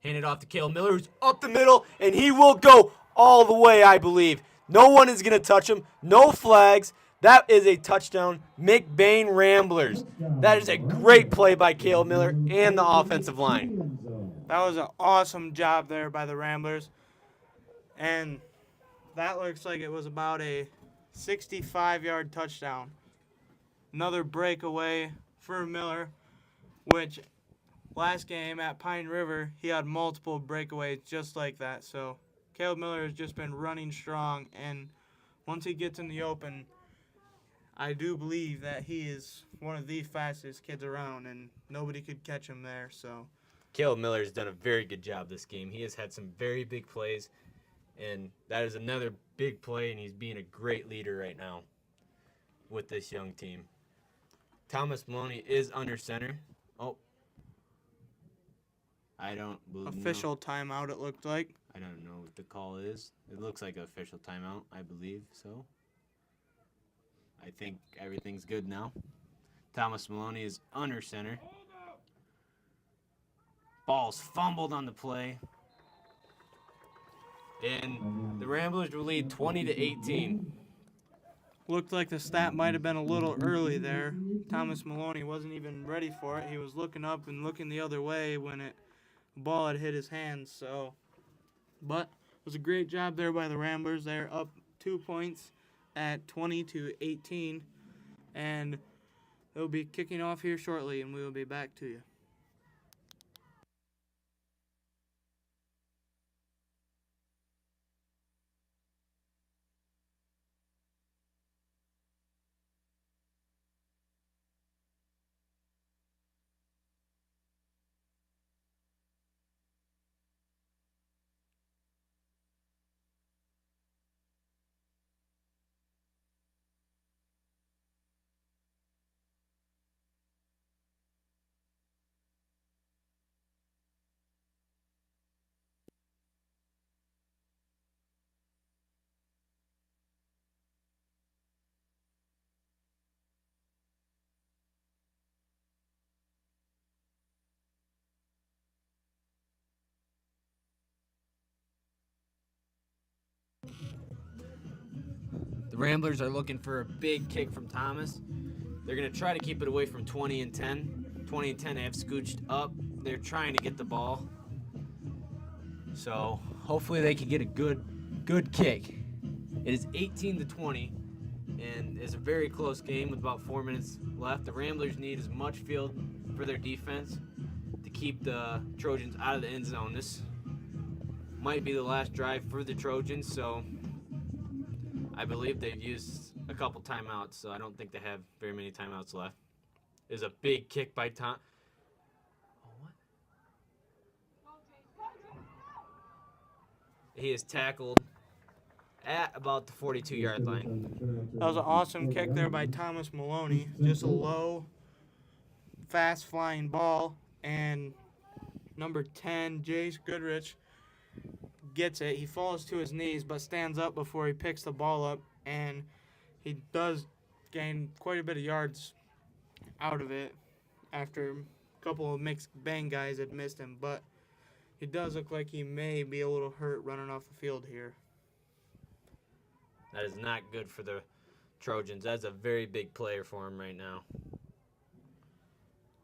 Handed off to Caleb Miller, who's up the middle, and he will go all the way, I believe. No one is going to touch him. No flags. That is a touchdown. McBain Ramblers. That is a great play by Caleb Miller and the offensive line. That was an awesome job there by the Ramblers. And that looks like it was about a 65-yard touchdown. Another breakaway for Miller, which last game at Pine River, he had multiple breakaways just like that. So Caleb Miller has just been running strong, and once he gets in the open, I do believe that he is one of the fastest kids around, and nobody could catch him there. So Caleb Miller has done a very good job this game. He has had some very big plays, and that is another big play, and he's being a great leader right now with this young team. Thomas Maloney is under center. Oh. I don't believe. Official timeout, it looked like. I don't know what the call is. It looks like an official timeout, I believe so. I think everything's good now. Thomas Maloney is under center. Ball's fumbled on the play. And the Ramblers will lead 20-18. Looked like the stat might have been a little early there. Thomas Maloney wasn't even ready for it. He was looking up and looking the other way when the ball had hit his hands. But it was a great job there by the Ramblers. They're up 2 points at 20-18, and they'll be kicking off here shortly, and we will be back to you. Ramblers are looking for a big kick from Thomas. They're going to try to keep it away from 20 and 10. 20 and 10 have scooched up. They're trying to get the ball. So hopefully they can get a good kick. It is 18 to 20, and it's a very close game with about 4 minutes left. The Ramblers need as much field for their defense to keep the Trojans out of the end zone. This might be the last drive for the Trojans, so I believe they've used a couple timeouts, so I don't think they have very many timeouts left. There's a big kick by Tom. Oh, what? He is tackled at about the 42-yard line. That was an awesome kick there by Thomas Maloney. Just a low, fast-flying ball, and number 10, Jace Goodrich, gets it. He falls to his knees but stands up before he picks the ball up, and he does gain quite a bit of yards out of it after a couple of McBain guys had missed him, but he does look like he may be a little hurt running off the field here. That is not good for the Trojans. That's a very big player for him right now.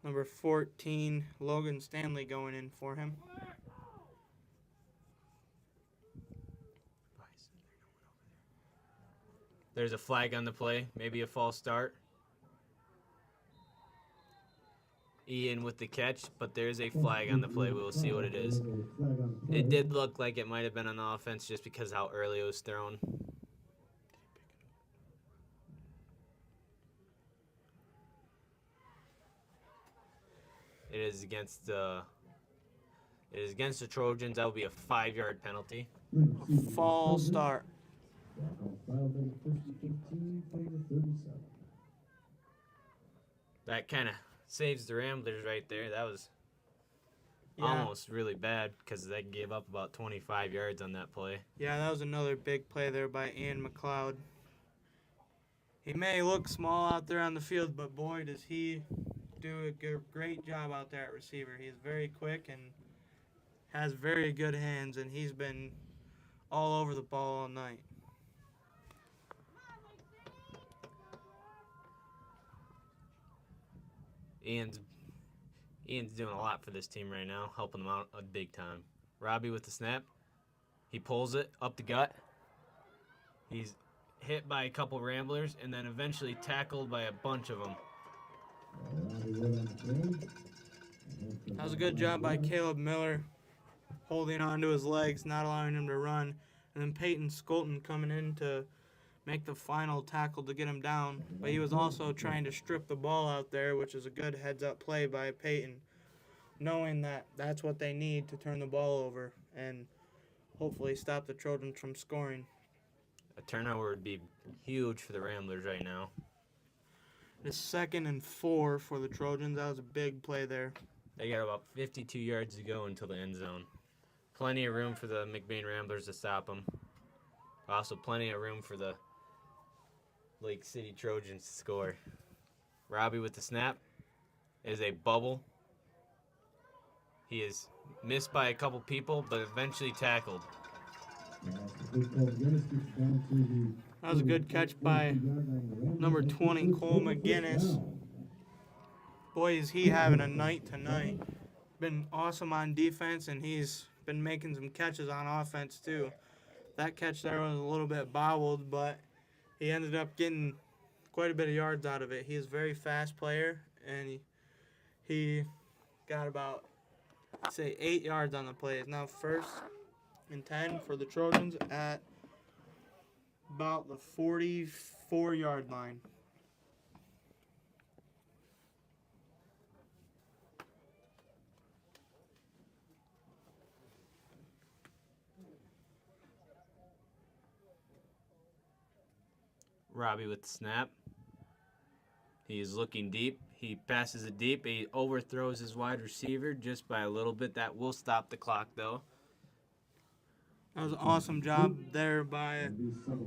Number 14, Logan Stanley going in for him. There's a flag on the play, maybe a false start. Ian with the catch, but there's a flag on the play. We will see what it is. It did look like it might have been on the offense just because how early it was thrown. It is against the Trojans. That will be a 5-yard penalty. False start. That kind of saves the Ramblers right there. That was almost really bad because they gave up about 25 yards on that play. Yeah, that was another big play there by Ian McLeod. He may look small out there on the field, but boy, does he do a great job out there at receiver. He's very quick and has very good hands, and he's been all over the ball all night. Ian's doing a lot for this team right now, helping them out a big time. Robbie with the snap. He pulls it up the gut. He's hit by a couple Ramblers and then eventually tackled by a bunch of them. That was a good job by Caleb Miller, holding on to his legs, not allowing him to run. And then Peyton Skolton coming in to make the final tackle to get him down. But he was also trying to strip the ball out there, which is a good heads-up play by Peyton, knowing that that's what they need to turn the ball over and hopefully stop the Trojans from scoring. A turnover would be huge for the Ramblers right now. It's 2nd and 4 for the Trojans. That was a big play there. They got about 52 yards to go until the end zone. Plenty of room for the McBain Ramblers to stop them. Also plenty of room for the Lake City Trojans to score. Robbie with the snap is a bubble. He is missed by a couple people, but eventually tackled. That was a good catch by number 20, Cole McGinnis. Boy, is he having a night tonight. Been awesome on defense, and he's been making some catches on offense, too. That catch there was a little bit bobbled, but he ended up getting quite a bit of yards out of it. He's a very fast player, and he got about, say, 8 yards on the play. It's now 1st and 10 for the Trojans at about the 44-yard line. Robbie with the snap. He is looking deep. He passes it deep. He overthrows his wide receiver just by a little bit. That will stop the clock, though. That was an awesome job there by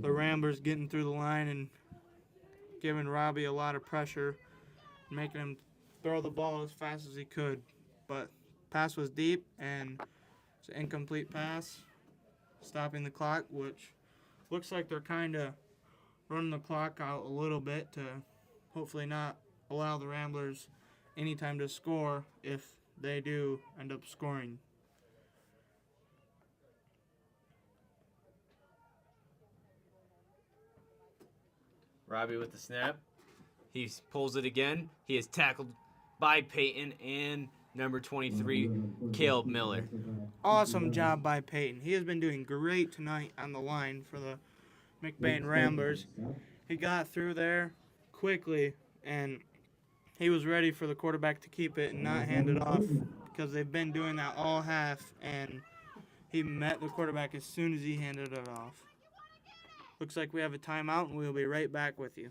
the Ramblers getting through the line and giving Robbie a lot of pressure, making him throw the ball as fast as he could. But pass was deep, and it's an incomplete pass, stopping the clock, which looks like they're kind of running the clock out a little bit to hopefully not allow the Ramblers any time to score if they do end up scoring. Robbie with the snap. He pulls it again. He is tackled by Peyton and number 23, Caleb Miller. Awesome job by Peyton. He has been doing great tonight on the line for the McBain Ramblers. He got through there quickly, and he was ready for the quarterback to keep it and not hand it off because they've been doing that all half, and he met the quarterback as soon as he handed it off. Looks like we have a timeout, and we'll be right back with you.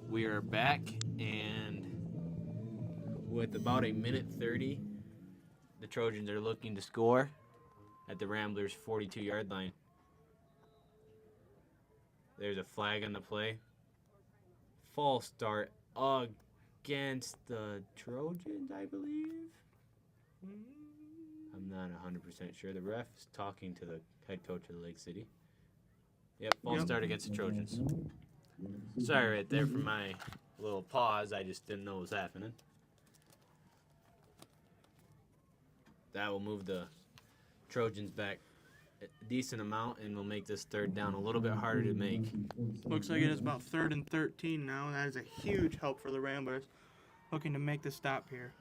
We are back, and with about a minute 30, the Trojans are looking to score at the Ramblers' 42-yard line. There's a flag on the play. False start against the Trojans, I believe. I'm not 100% sure. The ref is talking to the head coach of the Lake City. Yep, false start against the Trojans. Sorry right there for my little pause. I just didn't know what was happening. That will move the Trojans back a decent amount and will make this third down a little bit harder to make. Looks like it is about 3rd and 13 now. That is a huge help for the Ramblers looking to make the stop here.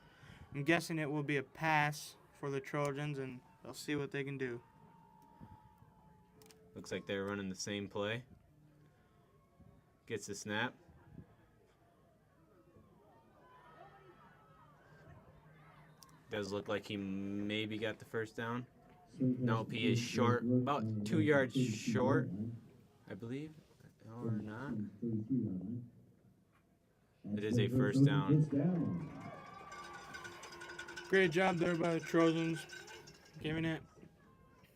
I'm guessing it will be a pass for the Trojans, and they'll see what they can do. Looks like they're running the same play. Gets the snap. Does look like he maybe got the first down. Nope, he is short, about 2 yards short, I believe, or not. It is a first down. Great job there by the Trojans, giving it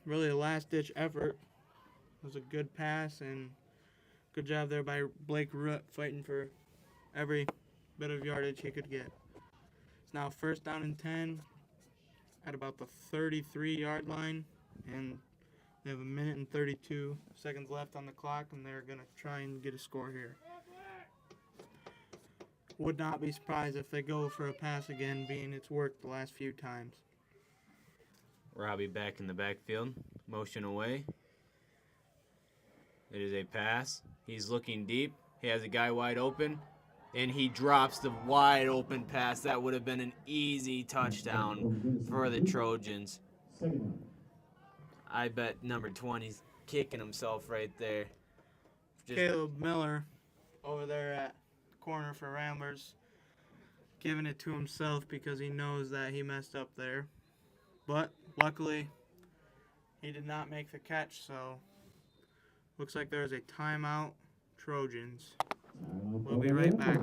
really a last-ditch effort. It was a good pass, and good job there by Blake Root fighting for every bit of yardage he could get. It's now 1st down and 10 at about the 33-yard line, and they have a minute and 32 seconds left on the clock, and they're going to try and get a score here. Would not be surprised if they go for a pass again, being it's worked the last few times. Robbie back in the backfield, motion away. It is a pass. He's looking deep. He has a guy wide open, and he drops the wide open pass. That would have been an easy touchdown for the Trojans. I bet number 20's kicking himself right there. Caleb Miller over there at the corner for Ramblers, giving it to himself because he knows that he messed up there. But luckily, he did not make the catch, so looks like there's a timeout, Trojans. We'll be right back.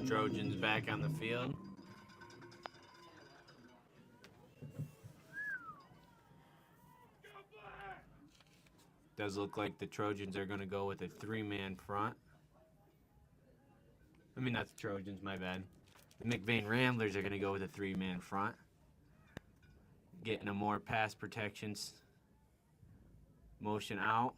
Trojans back on the field. Does look like the Trojans are going to go with a 3-man front. I mean, not the Trojans, my bad. The McBain Ramblers are going to go with a 3-man front. Getting a more pass protections motion out.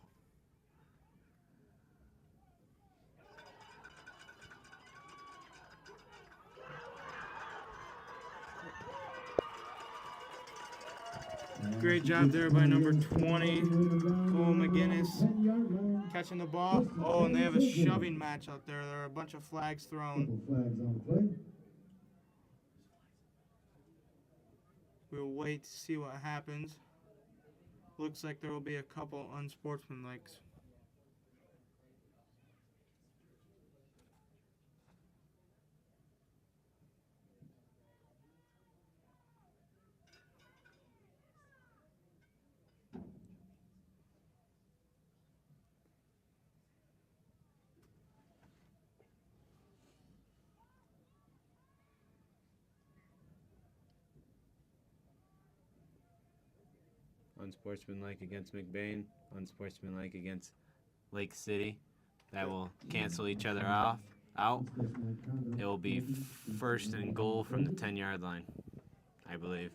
Great job there by number 20, Cole McGinnis, catching the ball. Oh, and they have a shoving match out there. There are a bunch of flags thrown. We'll wait to see what happens. Looks like there will be a couple unsportsmanlikes. Unsportsmanlike against McBain. Unsportsmanlike against Lake City. That will cancel each other out. It will be first and goal from the 10-yard line, I believe.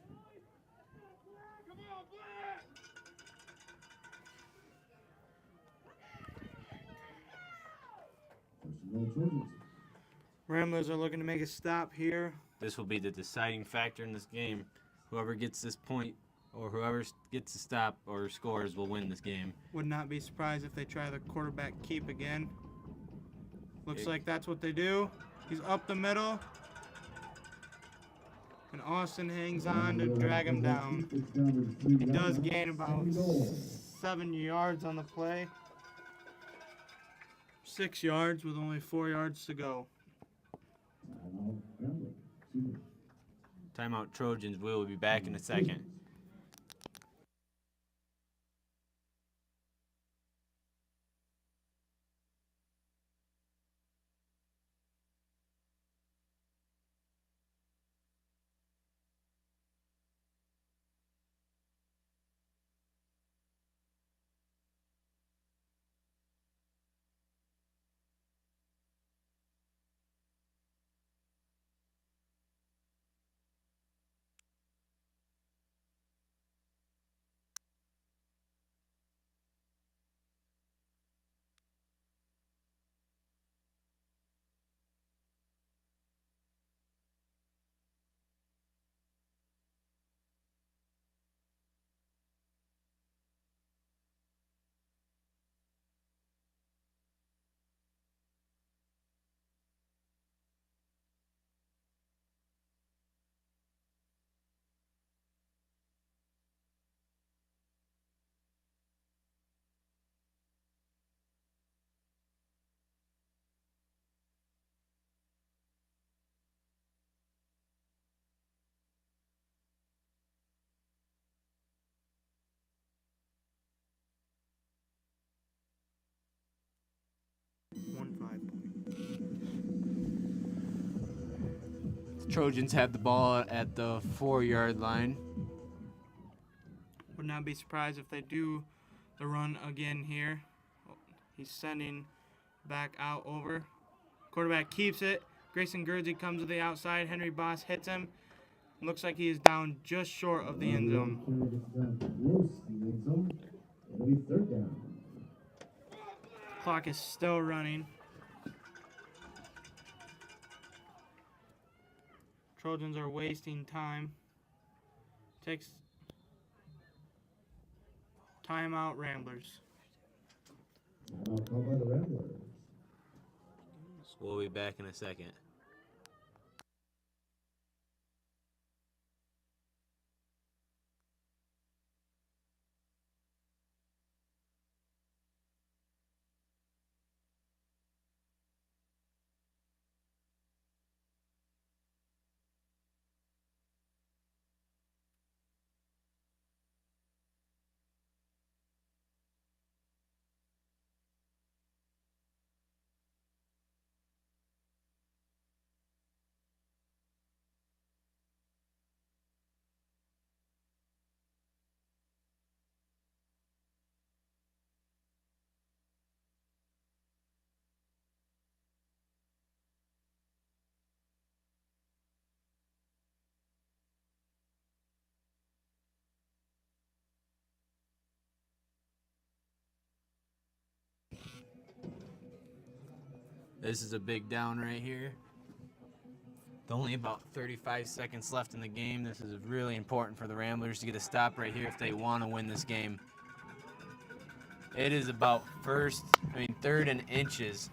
Ramblers are looking to make a stop here. This will be the deciding factor in this game. Whoever gets this point or whoever gets the stop or scores will win this game. Would not be surprised if they try the quarterback keep again. Looks like that's what they do. He's up the middle. And Austin hangs on to drag him down. He does gain about 7 yards on the play. 6 yards with only 4 yards to go. Timeout Trojans. We will be back in a second. Trojans have the ball at the 4-yard line. Would not be surprised if they do the run again here. He's sending back out over. Quarterback keeps it. Grayson Guernsey comes to the outside. Henry Boss hits him. Looks like he is down just short of the end zone. Clock is still running. Trojans are wasting time. Takes timeout Ramblers. We'll be back in a second. This is a big down right here. With only about 35 seconds left in the game. This is really important for the Ramblers to get a stop right here if they want to win this game. It is about third and inches.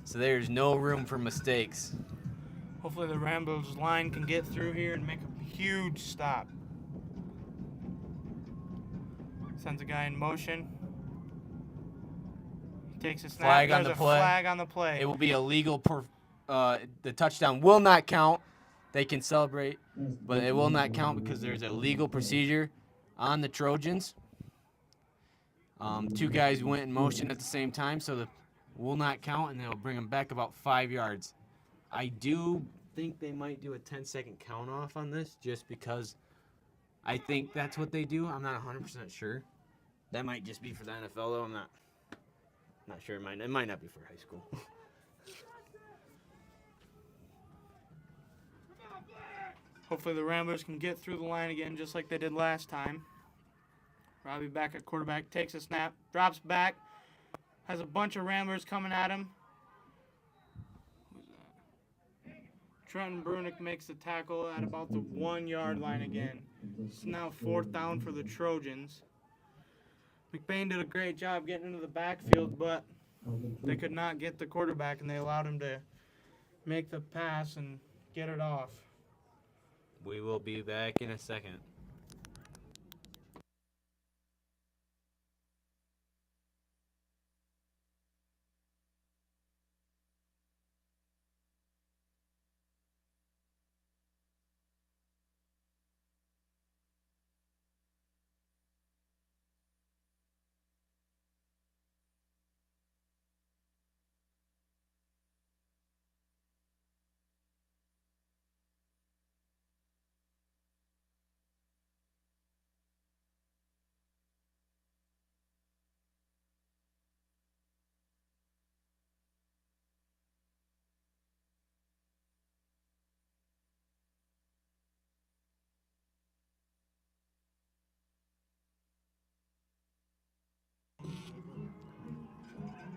So there's no room for mistakes. Hopefully the Ramblers line can get through here and make a huge stop. Sends a guy in motion. Takes a snap. Flag on There's the a play. flag on the play. It will be illegal. The touchdown will not count. They can celebrate, but it will not count because there's a legal procedure on the Trojans. Two guys went in motion at the same time, so the will not count, and they'll bring them back about 5 yards. I do think they might do a 10-second count off on this just because I think that's what they do. I'm not 100% sure. That might just be for the NFL, though. I'm not sure. It might not be for high school. Hopefully the Ramblers can get through the line again just like they did last time. Robbie back at quarterback, takes a snap, drops back, has a bunch of Ramblers coming at him. Who's that? Trenton Brunick makes the tackle at about the 1 yard line again. It's now 4th down for the Trojans. McBain did a great job getting into the backfield, but they could not get the quarterback, and they allowed him to make the pass and get it off. We will be back in a second.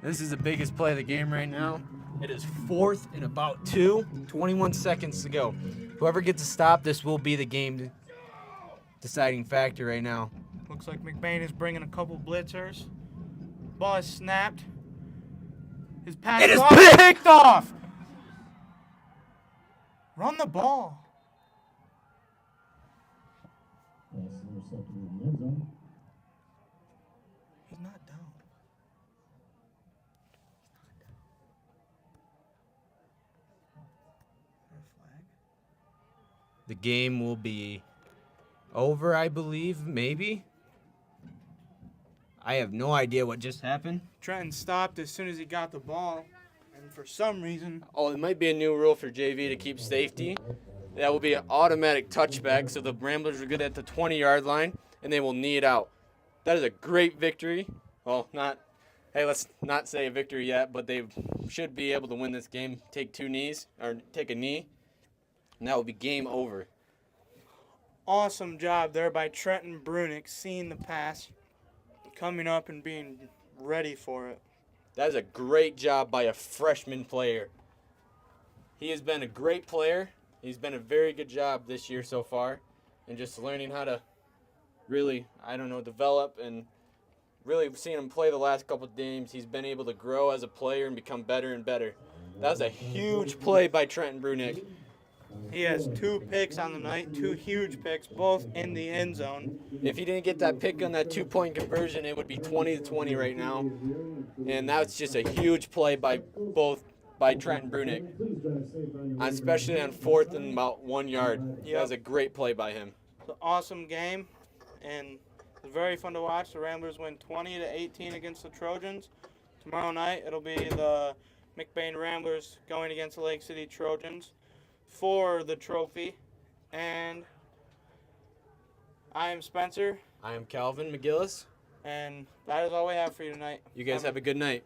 This is the biggest play of the game right now. It is 4th and about 21 seconds to go. Whoever gets a stop, this will be the game deciding factor right now. Looks like McBain is bringing a couple blitzers. Ball is snapped. His pass It is picked off. Run the ball. He's not down. The game will be over, I believe, maybe. I have no idea what just happened. Trenton stopped as soon as he got the ball, and for some reason, Oh, it might be a new rule for JV to keep safety. That will be an automatic touchback, so the Ramblers are good at the 20-yard line, and they will knee it out. That is a great victory. Well, let's not say a victory yet, but they should be able to win this game. Take a knee, and that will be game over. awesome job there by Trenton Brunick, seeing the pass, coming up and being ready for it. That is a great job by a freshman player. He has been a great player. He's been a very good job this year so far, and just learning how to really, develop, and really seeing him play the last couple of games. He's been able to grow as a player and become better and better. That was a huge play by Trenton Brunick. He has 2 picks on the night, 2 huge picks, both in the end zone. If he didn't get that pick on that 2-point conversion, it would be 20-20 right now. And that's just a huge play by Trenton Brunick, especially on 4th and about 1 yard. That was a great play by him. It's an awesome game, and it's very fun to watch. The Ramblers win 20-18 against the Trojans. Tomorrow night, it'll be the McBain Ramblers going against the Lake City Trojans for the trophy. And I am Spencer, I am Calvin McGillis. and that is all we have for you tonight. You guys have a good night.